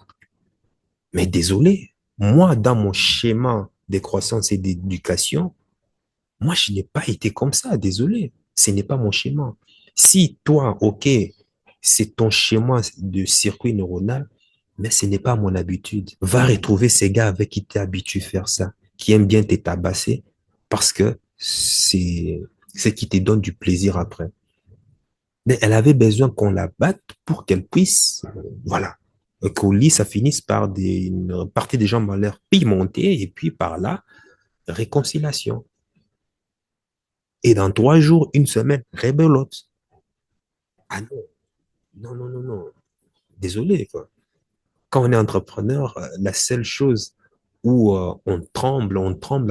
Mais désolé, moi, dans mon schéma de croissance et d'éducation, moi, je n'ai pas été comme ça, désolé. Ce n'est pas mon schéma. Si toi, ok, c'est ton schéma de circuit neuronal, mais ce n'est pas mon habitude. Va retrouver ces gars avec qui tu es habitué à faire ça, qui aiment bien te tabasser, parce que c'est ce qui te donne du plaisir après. Mais elle avait besoin qu'on la batte pour qu'elle puisse, voilà, qu'au lit, ça finisse par une partie des jambes en l'air pimentée, et puis par là, réconciliation. Et dans 3 jours, une semaine, rébelote. Ah non, non, non, non, non. Désolé, quoi. Quand on est entrepreneur, la seule chose où on tremble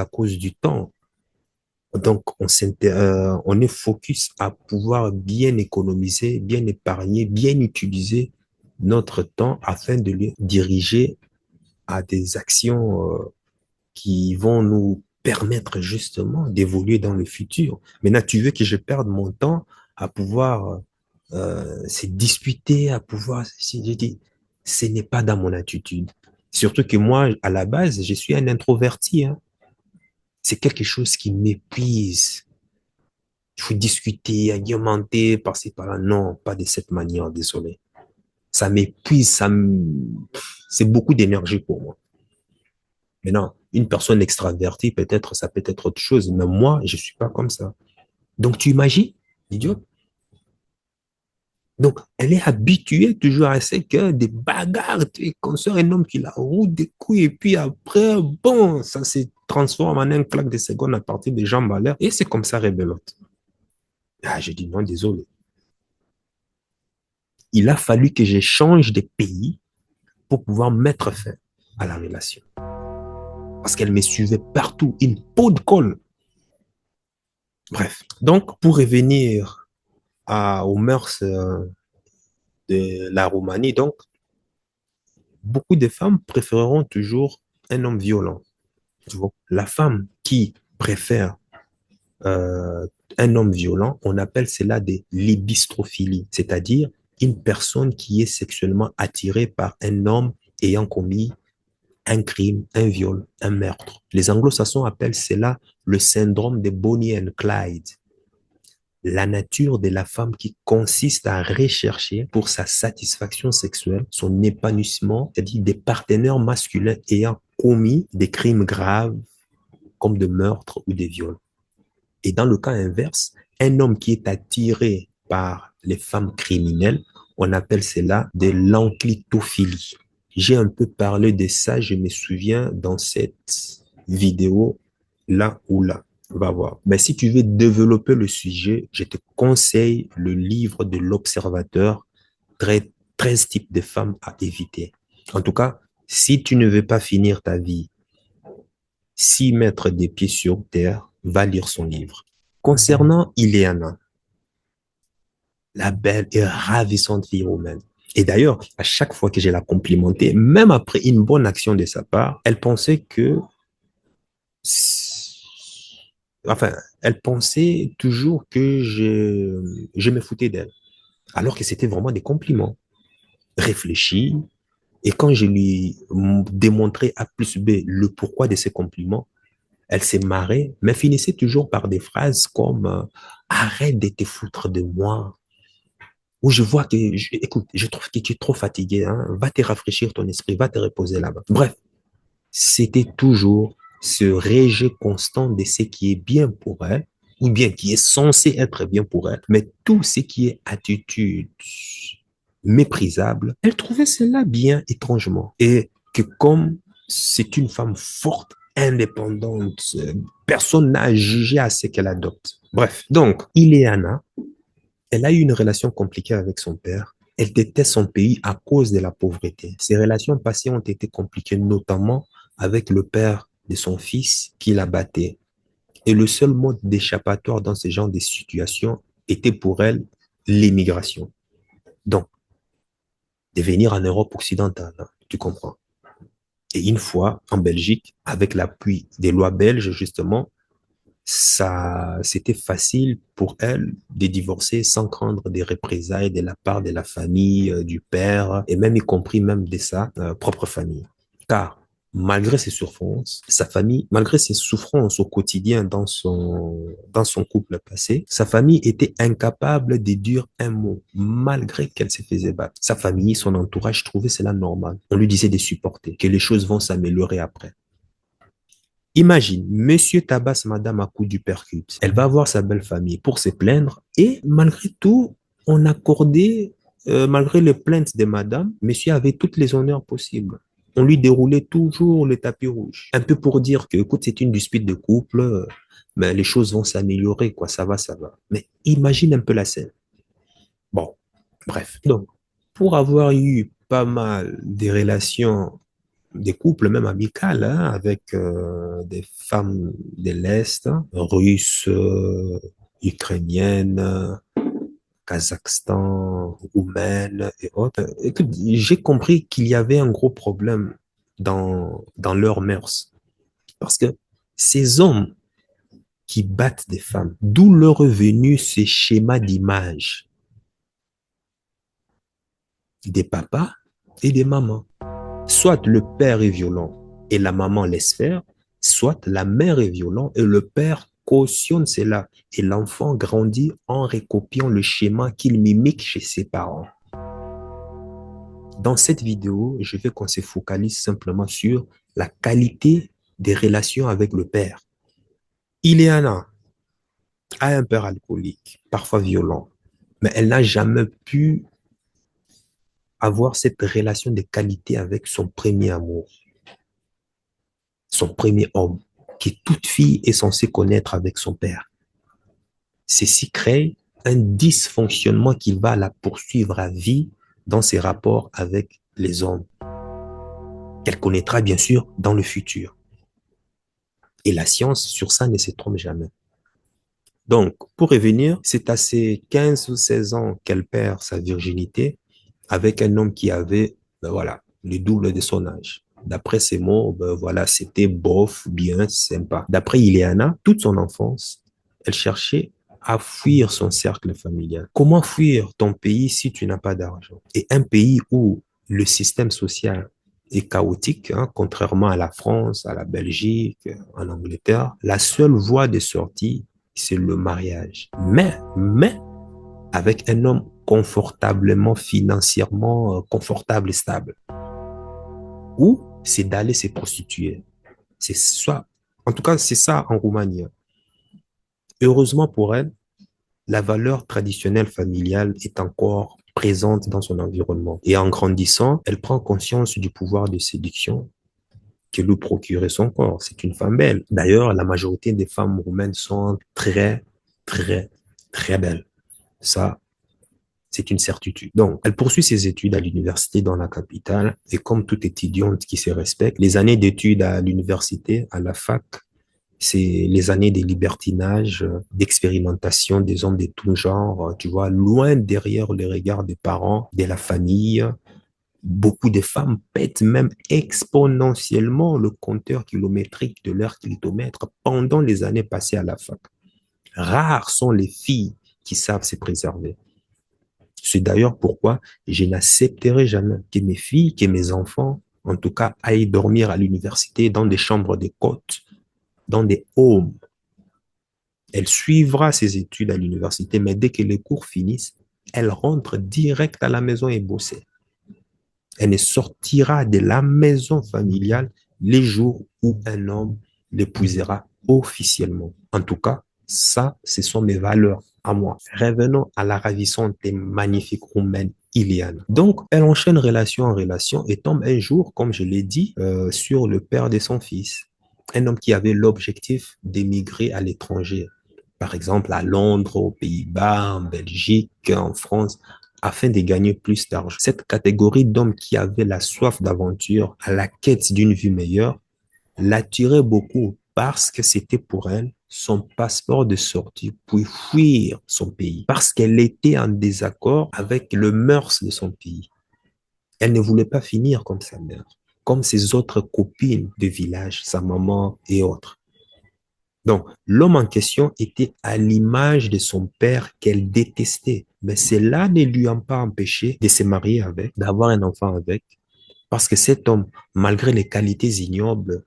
à cause du temps. Donc, on est focus à pouvoir bien économiser, bien épargner, bien utiliser notre temps afin de le diriger à des actions qui vont nous permettre justement d'évoluer dans le futur. Maintenant, tu veux que je perde mon temps à pouvoir se disputer, à pouvoir... Je dis, ce n'est pas dans mon attitude. Surtout que moi, à la base, je suis un introverti. Hein. C'est quelque chose qui m'épuise. Il faut discuter, argumenter, par-ci, par-là. Non, pas de cette manière, désolé. Ça m'épuise, c'est beaucoup d'énergie pour moi. Maintenant, une personne extravertie, peut-être, ça peut être autre chose, mais moi, je suis pas comme ça. Donc, tu imagines, idiot? Donc, elle est habituée toujours à ce que des bagarres, tu consort un homme qui la roule des couilles, et puis après, bon, ça se transforme en un claque de secondes à partir des jambes à l'air, et c'est comme ça, rébelote. Ah, je dis non, désolé. Il a fallu que je change de pays pour pouvoir mettre fin à la relation. Parce qu'elle me suivait partout, une peau de colle. Bref, donc pour revenir aux mœurs de la Roumanie, donc, beaucoup de femmes préféreront toujours un homme violent. Tu vois, la femme qui préfère euh, un homme violent, on appelle cela des libistrophilie, c'est-à-dire une personne qui est sexuellement attirée par un homme ayant commis un crime, un viol, un meurtre. Les anglo-saxons appellent cela le syndrome de Bonnie and Clyde. La nature de la femme qui consiste à rechercher pour sa satisfaction sexuelle, son épanouissement, c'est-à-dire des partenaires masculins ayant commis des crimes graves comme des meurtres ou des viols. Et dans le cas inverse, un homme qui est attiré par les femmes criminelles, on appelle cela de l'enclitophilie. J'ai un peu parlé de ça, je me souviens, dans cette vidéo, là ou là. Va voir. Mais si tu veux développer le sujet, je te conseille le livre de l'Observateur, 13 types de femmes à éviter. En tout cas, si tu ne veux pas finir ta vie, 6 mètres des pieds sur terre, va lire son livre. Concernant Ileana, la belle et ravissante fille roumaine. Et d'ailleurs, à chaque fois que je la complimentais, même après une bonne action de sa part, elle pensait que, enfin, elle pensait toujours que je me foutais d'elle, alors que c'était vraiment des compliments réfléchis. Et quand je lui démontrais A plus B le pourquoi de ces compliments, Elle s'est marrée, mais finissait toujours par des phrases comme arrête de te foutre de moi. Ou je vois que, écoute, je trouve que tu es trop fatigué, hein. Va te rafraîchir ton esprit, va te reposer là-bas. Bref, c'était toujours ce rejet constant de ce qui est bien pour elle, ou bien qui est censé être bien pour elle, mais tout ce qui est attitude méprisable, elle trouvait cela bien étrangement. Et que comme c'est une femme forte, indépendante, personne n'a jugé à ce qu'elle adopte. Bref, donc, Ileana, elle a eu une relation compliquée avec son père. Elle déteste son pays à cause de la pauvreté. Ses relations passées ont été compliquées, notamment avec le père de son fils qui la battait. Et le seul mode d'échappatoire dans ce genre de situation était pour elle l'émigration. Donc, de venir en Europe occidentale, hein, tu comprends. Et une fois en Belgique, avec l'appui des lois belges, justement, ça, c'était facile pour elle de divorcer sans craindre des représailles de la part de la famille, du père, et même y compris même de sa propre famille. Car malgré ses souffrances, sa famille, malgré ses souffrances au quotidien dans son couple passé, sa famille était incapable de dire un mot, malgré qu'elle se faisait battre. Sa famille, son entourage trouvait cela normal. On lui disait de supporter, que les choses vont s'améliorer après. Imagine, monsieur tabasse madame à coups du percute. Elle va voir sa belle famille pour se plaindre et malgré tout, on accordait, malgré les plaintes de madame, monsieur avait toutes les honneurs possibles. On lui déroulait toujours le tapis rouge. Un peu pour dire que, écoute, c'est une dispute de couple, mais les choses vont s'améliorer, quoi, ça va, ça va. Mais imagine un peu la scène. Bon, bref. Donc, pour avoir eu pas mal de relations des couples même amicales hein, avec des femmes de l'Est, hein, russes, ukrainiennes, Kazakhstan, roumaines et autres. Écoute, j'ai compris qu'il y avait un gros problème dans leurs mœurs. Parce que ces hommes qui battent des femmes, d'où leur est venu ces schémas d'image des papas et des mamans. Soit le père est violent et la maman laisse faire, soit la mère est violente et le père cautionne cela. Et l'enfant grandit en recopiant le schéma qu'il mimique chez ses parents. Dans cette vidéo, je veux qu'on se focalise simplement sur la qualité des relations avec le père. Ileana a un père alcoolique, parfois violent, mais elle n'a jamais pu avoir cette relation de qualité avec son premier amour, son premier homme, que toute fille est censée connaître avec son père. Ceci crée un dysfonctionnement qui va la poursuivre à vie dans ses rapports avec les hommes, qu'elle connaîtra bien sûr dans le futur. Et la science, sur ça, ne se trompe jamais. Donc, pour revenir, c'est à ses 15 ou 16 ans qu'elle perd sa virginité avec un homme qui avait, ben voilà, le double de son âge. D'après ses mots, ben voilà, c'était bof, bien, sympa. D'après Ileana, toute son enfance, elle cherchait à fuir son cercle familial. Comment fuir ton pays si tu n'as pas d'argent? Et un pays où le système social est chaotique, hein, contrairement à la France, à la Belgique, en Angleterre, la seule voie de sortie, c'est le mariage. Mais, avec un homme confortablement, financièrement confortable et stable. Ou c'est d'aller se prostituer. C'est ça. En tout cas, c'est ça en Roumanie. Heureusement pour elle, la valeur traditionnelle familiale est encore présente dans son environnement. Et en grandissant, elle prend conscience du pouvoir de séduction que lui procurait son corps. C'est une femme belle. D'ailleurs, la majorité des femmes roumaines sont très, très, très belles. Ça, c'est une certitude. Donc, elle poursuit ses études à l'université dans la capitale et comme toute étudiante qui se respecte, les années d'études à l'université, à la fac, c'est les années de libertinage, d'expérimentation des hommes de tout genre, tu vois, loin derrière les regards des parents, de la famille. Beaucoup de femmes pètent même exponentiellement le compteur kilométrique de leur kilomètre pendant les années passées à la fac. Rares sont les filles qui savent se préserver. C'est d'ailleurs pourquoi je n'accepterai jamais que mes filles, que mes enfants, en tout cas, aillent dormir à l'université dans des chambres de côte dans des homes. Elle suivra ses études à l'université, mais dès que les cours finissent, elle rentre direct à la maison et bosser. Elle ne sortira de la maison familiale les jours où un homme l'épousera officiellement. En tout cas, ça, ce sont mes valeurs à moi. Revenons à la ravissante et magnifique roumaine Iliana. Donc, elle enchaîne relation en relation et tombe un jour, comme je l'ai dit, sur le père de son fils. Un homme qui avait l'objectif d'émigrer à l'étranger. Par exemple, à Londres, aux Pays-Bas, en Belgique, en France, afin de gagner plus d'argent. Cette catégorie d'hommes qui avaient la soif d'aventure, à la quête d'une vie meilleure, l'attirait beaucoup parce que c'était pour elle son passeport de sortie pour fuir son pays, parce qu'elle était en désaccord avec le mœurs de son pays. Elle ne voulait pas finir comme sa mère, comme ses autres copines de village, sa maman et autres. Donc, l'homme en question était à l'image de son père qu'elle détestait. Mais cela ne lui a pas empêché de se marier avec, d'avoir un enfant avec, parce que cet homme, malgré les qualités ignobles,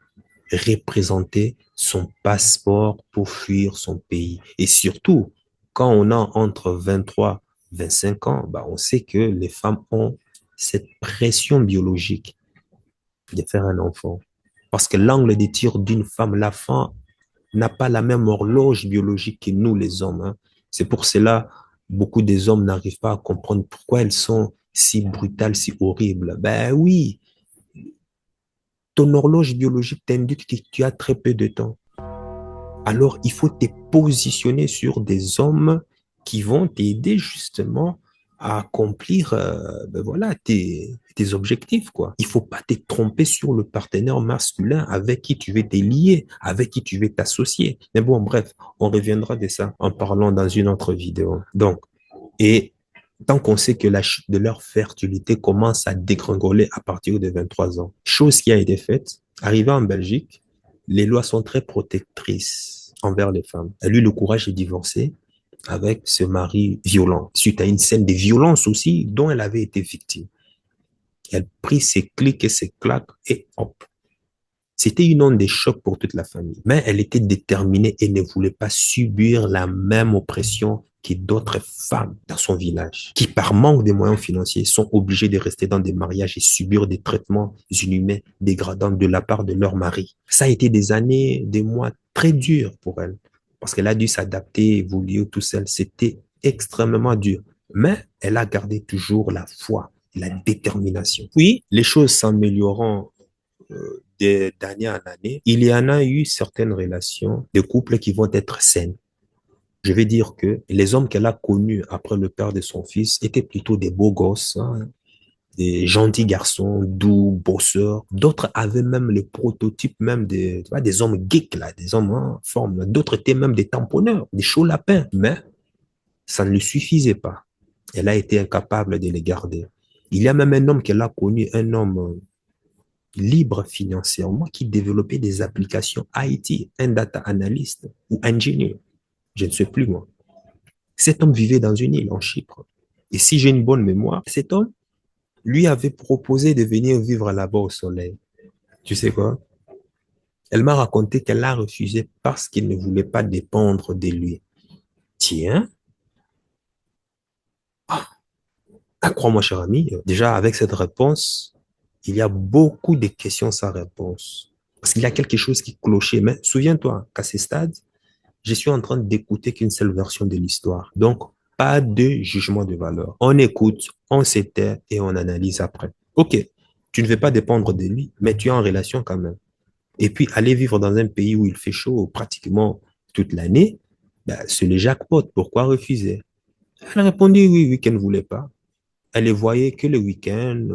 représentait son passeport pour fuir son pays. Et surtout, quand on a entre 23 et 25 ans, bah, on sait que les femmes ont cette pression biologique de faire un enfant. Parce que l'angle de tir d'une femme, la femme, n'a pas la même horloge biologique que nous, les hommes. Hein. C'est pour cela, beaucoup des hommes n'arrivent pas à comprendre pourquoi elles sont si brutales, si horribles. Ben oui, ton horloge biologique t'indique que tu as très peu de temps. Alors, il faut te positionner sur des hommes qui vont t'aider justement à accomplir ben voilà, tes objectifs, quoi. Il faut pas te tromper sur le partenaire masculin avec qui tu veux te lier, avec qui tu veux t'associer. Mais bon, bref, on reviendra de ça en parlant dans une autre vidéo. Donc, et tant qu'on sait que la chute de leur fertilité commence à dégringoler à partir de 23 ans, chose qui a été faite, arrivé en Belgique, les lois sont très protectrices envers les femmes. Elle a eu le courage de divorcer avec ce mari violent, suite à une scène de violence aussi dont elle avait été victime. Elle prit ses clics et ses claques et hop. C'était une onde de choc pour toute la famille. Mais elle était déterminée et ne voulait pas subir la même oppression que d'autres femmes dans son village, qui par manque de moyens financiers sont obligées de rester dans des mariages et subir des traitements inhumains dégradants de la part de leur mari. Ça a été des années, des mois très durs pour elle, parce qu'elle a dû s'adapter, évoluer tout seul. C'était extrêmement dur. Mais elle a gardé toujours la foi, la détermination. Puis, les choses s'améliorant d'année en année, il y en a eu certaines relations de couples qui vont être saines. Je vais dire que les hommes qu'elle a connus après le père de son fils étaient plutôt des beaux gosses, hein, des gentils garçons, doux, bosseurs. D'autres avaient même les prototypes même des, tu vois, des hommes geeks, là, des hommes en forme. D'autres étaient même des tamponneurs, des chauds lapins. Mais ça ne lui suffisait pas. Elle a été incapable de les garder. Il y a même un homme qu'elle a connu, un homme libre financièrement qui développait des applications IT, un data analyst ou ingénieur. Je ne sais plus moi. Cet homme vivait dans une île en Chypre. Et si j'ai une bonne mémoire, cet homme lui avait proposé de venir vivre là-bas au soleil. Tu sais quoi? Elle m'a raconté qu'elle a refusé parce qu'il ne voulait pas dépendre de lui. Tiens, crois-moi, cher ami, déjà avec cette réponse, il y a beaucoup de questions sans réponse. Parce qu'il y a quelque chose qui clochait. Mais souviens-toi qu'à ce stade, je suis en train d'écouter qu'une seule version de l'histoire. Donc, pas de jugement de valeur. On écoute, on s'éteint et on analyse après. Ok, tu ne veux pas dépendre de lui, mais tu es en relation quand même. Et puis, aller vivre dans un pays où il fait chaud pratiquement toute l'année, ben, c'est le jackpot. Pourquoi refuser? Elle a répondu oui, oui, qu'elle ne voulait pas. Elle les voyait que le week-end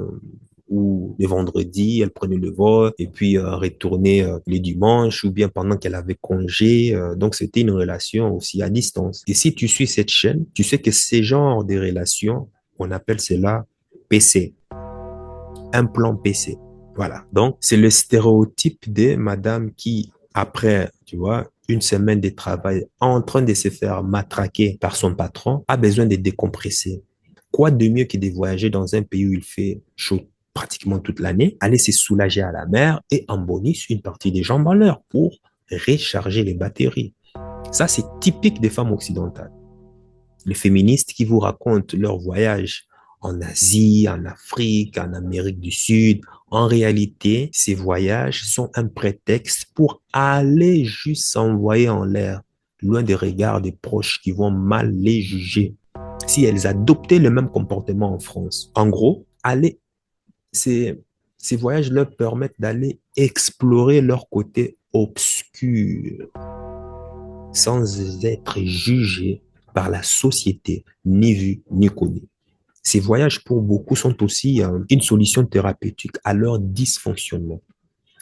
ou le vendredi, elle prenait le vol et puis retournait les dimanches ou bien pendant qu'elle avait congé. Donc, c'était une relation aussi à distance. Et si tu suis cette chaîne, tu sais que ces genres de relations, on appelle cela PC, un plan PC. Voilà. Donc, c'est le stéréotype de madame qui, après, tu vois, une semaine de travail en train de se faire matraquer par son patron, a besoin de décompresser. Quoi de mieux que de voyager dans un pays où il fait chaud pratiquement toute l'année, aller se soulager à la mer et en bonus une partie des jambes en l'air pour recharger les batteries. Ça, c'est typique des femmes occidentales. Les féministes qui vous racontent leur voyage en Asie, en Afrique, en Amérique du Sud. En réalité, ces voyages sont un prétexte pour aller juste s'envoyer en l'air, loin des regards des proches qui vont mal les juger. Si elles adoptaient le même comportement en France, en gros, ces voyages leur permettent d'aller explorer leur côté obscur sans être jugés par la société, ni vus ni connus. Ces voyages, pour beaucoup, sont aussi une solution thérapeutique à leur dysfonctionnement.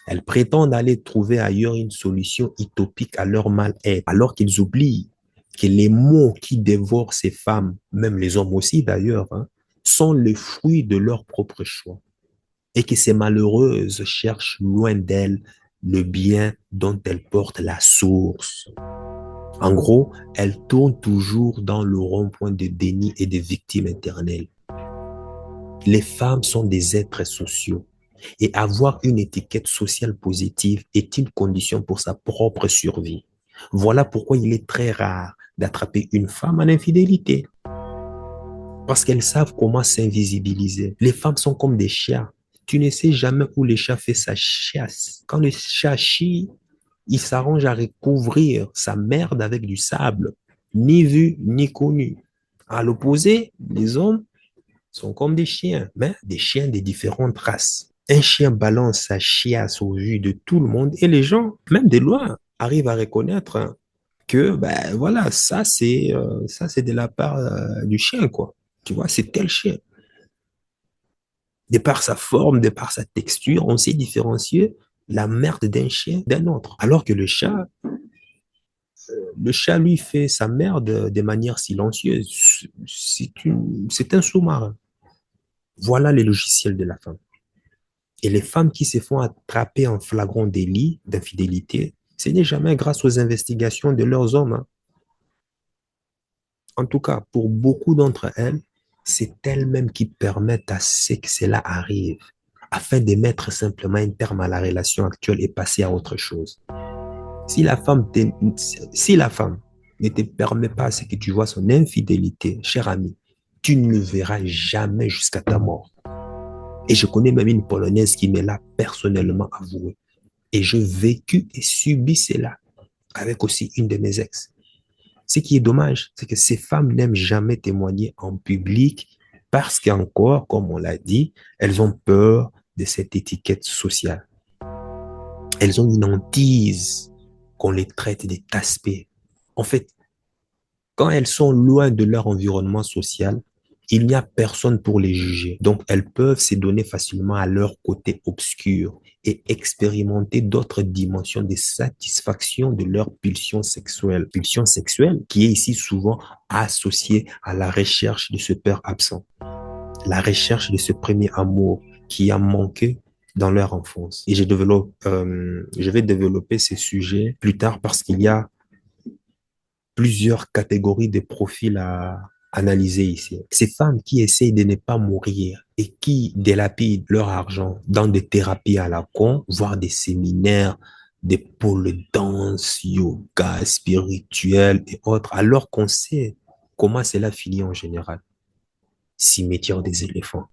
Elles prétendent aller trouver ailleurs une solution utopique à leur mal-être, alors qu'ils oublient que les maux qui dévorent ces femmes, même les hommes aussi d'ailleurs, sont le fruit de leur propre choix. Et que ces malheureuses cherchent loin d'elles le bien dont elles portent la source. En gros, elles tournent toujours dans le rond-point de déni et de victimes éternelles. Les femmes sont des êtres sociaux et avoir une étiquette sociale positive est une condition pour sa propre survie. Voilà pourquoi il est très rare d'attraper une femme en infidélité. Parce qu'elles savent comment s'invisibiliser. Les femmes sont comme des chiens. Tu ne sais jamais où le chat fait sa chasse. Quand le chat chie, il s'arrange à recouvrir sa merde avec du sable. Ni vu, ni connu. À l'opposé, les hommes sont comme des chiens, mais des chiens de différentes races. Un chien balance sa chiasse au vu de tout le monde et les gens, même de loin, arrivent à reconnaître que, ben voilà, ça c'est de la part du chien, quoi. Tu vois, c'est tel chien. De par sa forme, de par sa texture, on sait différencier la merde d'un chien d'un autre. Alors que le chat, lui, fait sa merde de manière silencieuse. C'est un sous-marin. Voilà les logiciels de la femme. Et les femmes qui se font attraper en flagrant délit d'infidélité, ce n'est jamais grâce aux investigations de leurs hommes. En tout cas, pour beaucoup d'entre elles, c'est elles-mêmes qui permettent à ce que cela arrive, afin de mettre simplement un terme à la relation actuelle et passer à autre chose. Si la femme ne te permet pas ce que tu vois son infidélité, cher ami, tu ne le verras jamais jusqu'à ta mort. Et je connais même une Polonaise qui me l'a personnellement avoué. Et j'ai vécu et subi cela avec aussi une de mes ex. Ce qui est dommage, c'est que ces femmes n'aiment jamais témoigner en public parce qu'encore, comme on l'a dit, elles ont peur de cette étiquette sociale. Elles ont une hantise qu'on les traite des tasse-pieds. En fait, quand elles sont loin de leur environnement social, il n'y a personne pour les juger. Donc, elles peuvent se donner facilement à leur côté obscur et expérimenter d'autres dimensions de satisfaction de leur pulsion sexuelle. Pulsion sexuelle qui est ici souvent associée à la recherche de ce père absent. La recherche de ce premier amour qui a manqué dans leur enfance. Et je vais développer ces sujets plus tard parce qu'il y a plusieurs catégories de profils à analyser ici. Ces femmes qui essayent de ne pas mourir et qui délapident leur argent dans des thérapies à la con, voire des séminaires, des pôles danse, yoga, spirituel et autres, alors qu'on sait comment cela finit en général. Cimetière des éléphants.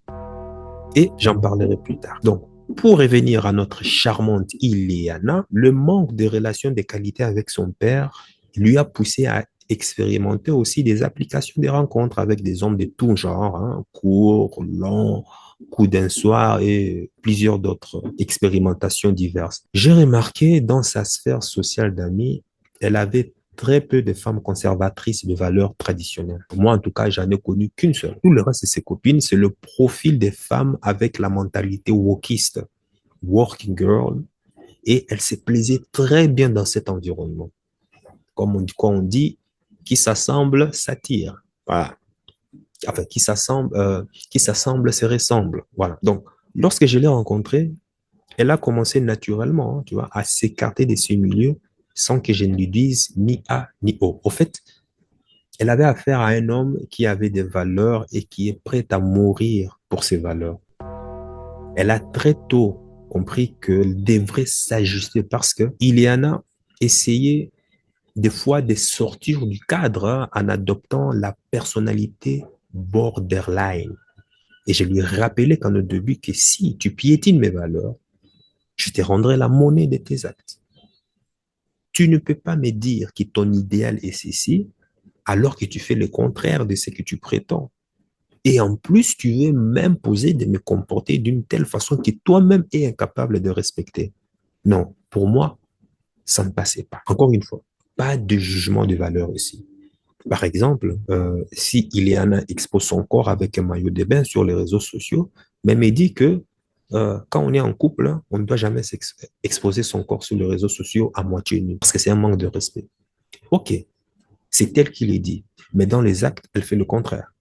Et j'en parlerai plus tard. Donc, pour revenir à notre charmante Ileana, le manque de relations de qualité avec son père lui a poussé à expérimenter aussi des applications de rencontres avec des hommes de tout genre, courts, longs, coup d'un soir et plusieurs d'autres expérimentations diverses. J'ai remarqué dans sa sphère sociale d'amis, elle avait très peu de femmes conservatrices de valeurs traditionnelles. Moi, en tout cas, j'en ai connu qu'une seule. Tout le reste de ses copines, c'est le profil des femmes avec la mentalité wokiste, working girl, et elle se plaisait très bien dans cet environnement. Comme on dit, qui s'assemble s'attire. Voilà. Enfin, qui s'assemble se ressemble. Voilà. Donc, lorsque je l'ai rencontrée, elle a commencé naturellement, tu vois, à s'écarter de ce milieu sans que je ne lui dise ni A ni O. Au fait, elle avait affaire à un homme qui avait des valeurs et qui est prêt à mourir pour ses valeurs. Elle a très tôt compris qu'elle devrait s'ajuster parce que Ileana essayer des fois de sortir du cadre en adoptant la personnalité borderline. Et je lui rappelais qu'en au début que si tu piétines mes valeurs, je te rendrai la monnaie de tes actes. Tu ne peux pas me dire que ton idéal est ceci, alors que tu fais le contraire de ce que tu prétends. Et en plus, tu veux m'imposer de me comporter d'une telle façon que toi-même es incapable de respecter. Non, pour moi, ça ne passait pas. Encore une fois, pas de jugement de valeur ici. Par exemple, si Ileana expose son corps avec un maillot de bain sur les réseaux sociaux, mais me dit que quand on est en couple, on ne doit jamais exposer son corps sur les réseaux sociaux à moitié nu, parce que c'est un manque de respect. Ok, c'est elle qui le dit, mais dans les actes, elle fait le contraire.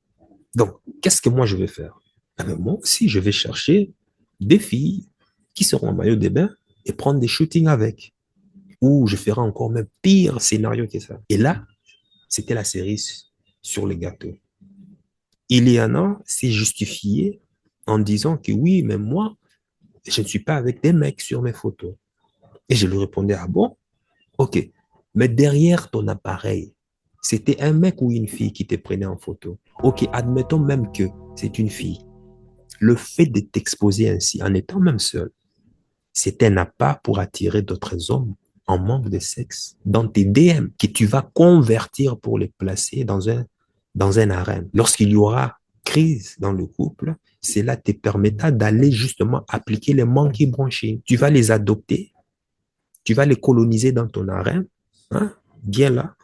Donc, qu'est-ce que moi je vais faire? Ah ben, moi aussi, je vais chercher des filles qui seront en maillot de bain et prendre des shootings avec. Ou je ferai encore même pire scénario que ça. Et là, c'était la cerise sur le gâteau. Ileana s'est justifiée en disant que oui, mais moi, je ne suis pas avec des mecs sur mes photos. Et je lui répondais, ah bon? Ok. Mais derrière ton appareil, c'était un mec ou une fille qui te prenait en photo. Ok, admettons même que c'est une fille. Le fait de t'exposer ainsi, en étant même seul, c'est un appât pour attirer d'autres hommes en manque de sexe dans tes DM que tu vas convertir pour les placer dans un harem. Lorsqu'il y aura crise dans le couple, cela te permettra d'aller justement appliquer les monkey branching. Tu vas les adopter, tu vas les coloniser dans ton harem, hein, bien là,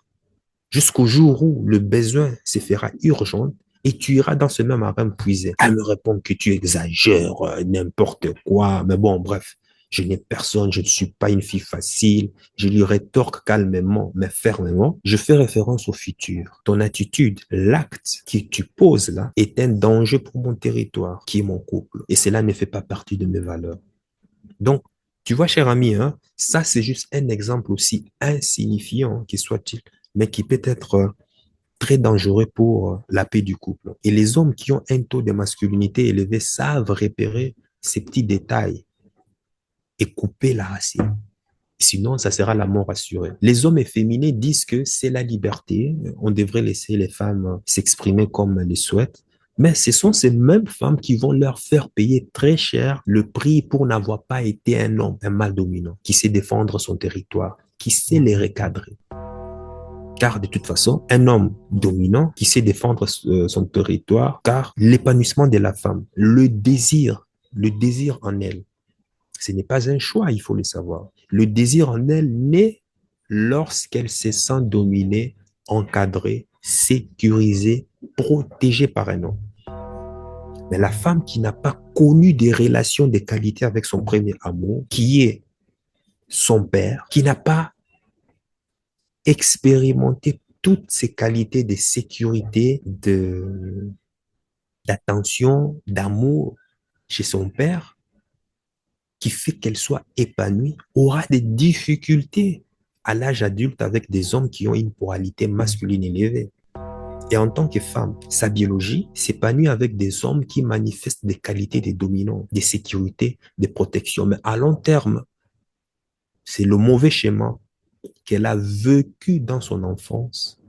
jusqu'au jour où le besoin se fera urgent et tu iras dans ce même harem puiser. Elle me répond que tu exagères, n'importe quoi, mais bon, bref. Je n'ai personne, je ne suis pas une fille facile. Je lui rétorque calmement, mais fermement. Je fais référence au futur. Ton attitude, l'acte que tu poses là, est un danger pour mon territoire, qui est mon couple. Et cela ne fait pas partie de mes valeurs. Donc, tu vois, cher ami, hein, ça c'est juste un exemple aussi insignifiant qui soit-il, mais qui peut être très dangereux pour la paix du couple. Et les hommes qui ont un taux de masculinité élevé savent repérer ces petits détails et couper la racine. Sinon, ça sera la mort assurée. Les hommes efféminés disent que c'est la liberté. On devrait laisser les femmes s'exprimer comme elles le souhaitent. Mais ce sont ces mêmes femmes qui vont leur faire payer très cher le prix pour n'avoir pas été un homme, un mâle dominant, qui sait défendre son territoire, qui sait les recadrer. Car de toute façon, un homme dominant qui sait défendre son territoire, car l'épanouissement de la femme, le désir en elle, ce n'est pas un choix, il faut le savoir. Le désir en elle naît lorsqu'elle se sent dominée, encadrée, sécurisée, protégée par un homme. Mais la femme qui n'a pas connu des relations de qualité avec son premier amour, qui est son père, qui n'a pas expérimenté toutes ces qualités de sécurité, d'attention, d'amour chez son père, qui fait qu'elle soit épanouie, aura des difficultés à l'âge adulte avec des hommes qui ont une moralité masculine élevée. Et en tant que femme, sa biologie s'épanouit avec des hommes qui manifestent des qualités de dominants, de sécurité, de protection. Mais à long terme, c'est le mauvais schéma qu'elle a vécu dans son enfance,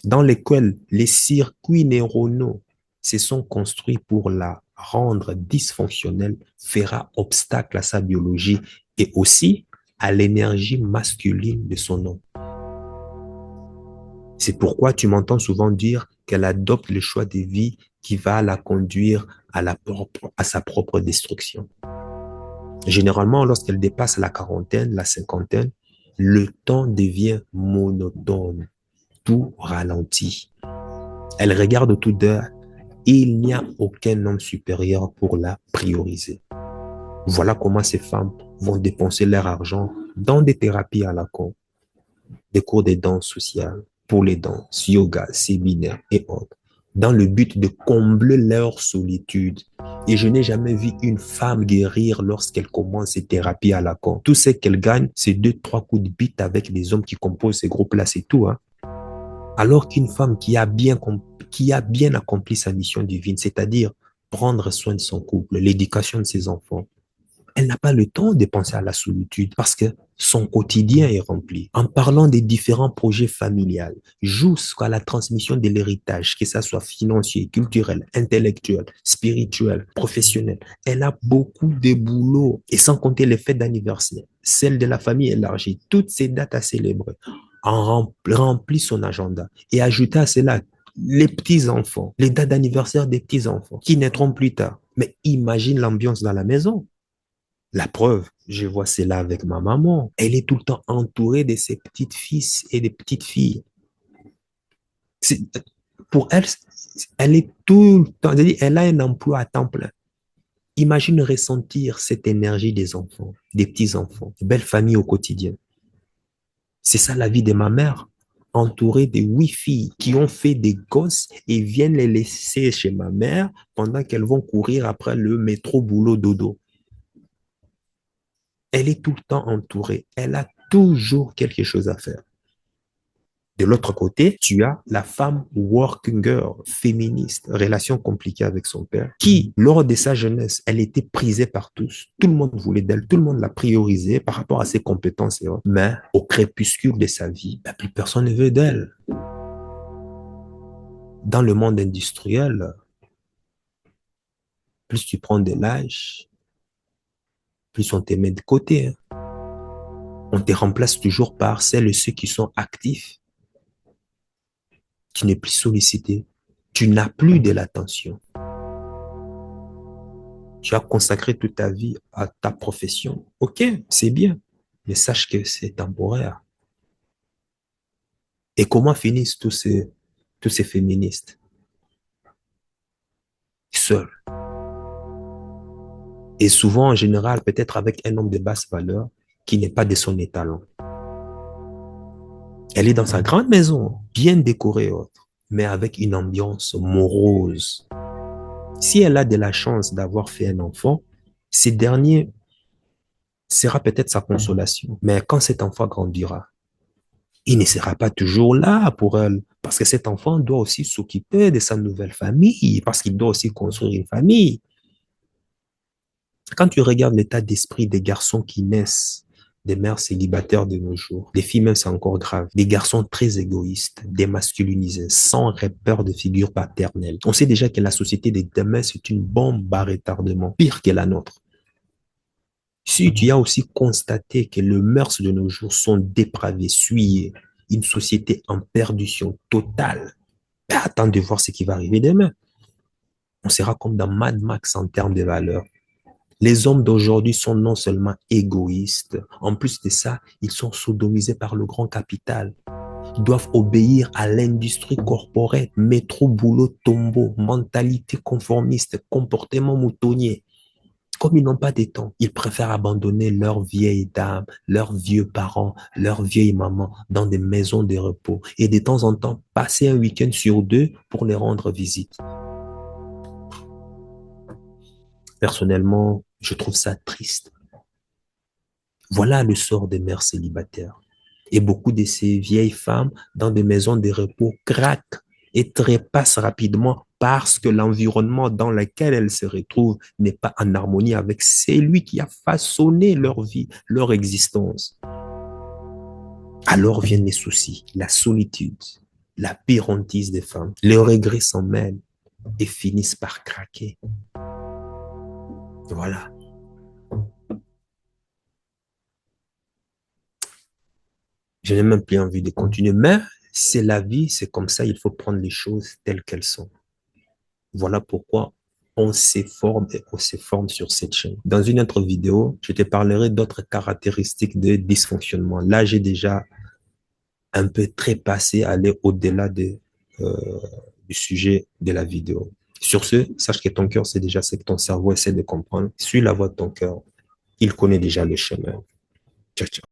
dans lequel les circuits neuronaux se sont construits pour la rendre dysfonctionnelle, fera obstacle à sa biologie et aussi à l'énergie masculine de son homme. C'est pourquoi tu m'entends souvent dire qu'elle adopte le choix de vie qui va la conduire à sa propre destruction. Généralement, lorsqu'elle dépasse la quarantaine, la cinquantaine, le temps devient monotone, tout ralentit. Elle regarde tout d'heure et il n'y a aucun homme supérieur pour la prioriser. Voilà comment ces femmes vont dépenser leur argent dans des thérapies à la con, des cours de danse sociale, pour les danses, yoga, séminaires et autres, dans le but de combler leur solitude. Et je n'ai jamais vu une femme guérir lorsqu'elle commence ces thérapies à la con. Tout ce qu'elle gagne, c'est 2-3 coups de bite avec les hommes qui composent ces groupes-là, c'est tout, hein. Alors qu'une femme qui a bien accompli sa mission divine, c'est-à-dire prendre soin de son couple, l'éducation de ses enfants, Elle n'a pas le temps de penser à la solitude parce que son quotidien est rempli. En parlant des différents projets familiales, jusqu'à la transmission de l'héritage, que ça soit financier, culturel, intellectuel, spirituel, professionnel, elle a beaucoup de boulot. Et sans compter les fêtes d'anniversaire, celle de la famille élargie, toutes ces dates à célébrer, en remplit son agenda. Et ajouter à cela les petits-enfants, les dates d'anniversaire des petits-enfants qui naîtront plus tard. Mais imagine l'ambiance dans la maison. La preuve, je vois cela avec ma maman. Elle est tout le temps entourée de ses petites fils et des petites filles. Pour elle, elle est tout le temps, elle a un emploi à temps plein. Imagine ressentir cette énergie des enfants, des petits-enfants, des belles familles au quotidien. C'est ça la vie de ma mère, entourée de 8 filles qui ont fait des gosses et viennent les laisser chez ma mère pendant qu'elles vont courir après le métro boulot dodo. Elle est tout le temps entourée. Elle a toujours quelque chose à faire. De l'autre côté, tu as la femme working girl, féministe, relation compliquée avec son père, qui, lors de sa jeunesse, elle était prisée par tous. Tout le monde voulait d'elle, tout le monde l'a priorisée par rapport à ses compétences et autres. Mais au crépuscule de sa vie, plus personne ne veut d'elle. Dans le monde industriel, plus tu prends de l'âge, plus on te met de côté. On te remplace toujours par celles et ceux qui sont actifs. Tu n'es plus sollicité. Tu n'as plus de l'attention. Tu as consacré toute ta vie à ta profession. Ok, c'est bien. Mais sache que c'est temporaire. Et comment finissent tous ces féministes? Seuls. Et souvent, en général, peut-être avec un homme de basse valeur qui n'est pas de son étalon. Elle est dans sa grande maison, bien décorée, mais avec une ambiance morose. Si elle a de la chance d'avoir fait un enfant, ce dernier sera peut-être sa consolation. Mais quand cet enfant grandira, il ne sera pas toujours là pour elle. Parce que cet enfant doit aussi s'occuper de sa nouvelle famille, parce qu'il doit aussi construire une famille. Quand tu regardes l'état d'esprit des garçons qui naissent des mères célibataires de nos jours, des filles même c'est encore grave, des garçons très égoïstes, démasculinisés, sans repère de figure paternelle. On sait déjà que la société de demain, c'est une bombe à retardement, pire que la nôtre. Si tu as aussi constaté que les mœurs de nos jours sont dépravées, souillées, une société en perdition totale, attends de voir ce qui va arriver demain. On sera comme dans Mad Max en termes de valeurs. Les hommes d'aujourd'hui sont non seulement égoïstes, en plus de ça, ils sont sodomisés par le grand capital. Ils doivent obéir à l'industrie corporelle, métro, boulot, tombeau, mentalité conformiste, comportement moutonnier. Comme ils n'ont pas de temps, ils préfèrent abandonner leurs vieilles dames, leurs vieux parents, leurs vieilles mamans dans des maisons de repos et de temps en temps passer un week-end sur 2 pour les rendre visite. Personnellement, je trouve ça triste. Voilà le sort des mères célibataires. Et beaucoup de ces vieilles femmes dans des maisons de repos craquent et trépassent rapidement parce que l'environnement dans lequel elles se retrouvent n'est pas en harmonie avec celui qui a façonné leur vie, leur existence. Alors viennent les soucis, la solitude, la pire hantise des femmes. Les regrets s'en mêlent et finissent par craquer. Voilà. Je n'ai même plus envie de continuer, mais c'est la vie, c'est comme ça, il faut prendre les choses telles qu'elles sont. Voilà pourquoi on s'efforme et on s'efforme sur cette chaîne. Dans une autre vidéo, je te parlerai d'autres caractéristiques de dysfonctionnement. Là, j'ai déjà un peu trépassé, aller au-delà du sujet de la vidéo. Sur ce, sache que ton cœur, c'est déjà ce que ton cerveau essaie de comprendre. Suis la voie de ton cœur. Il connaît déjà le chemin. Ciao, ciao.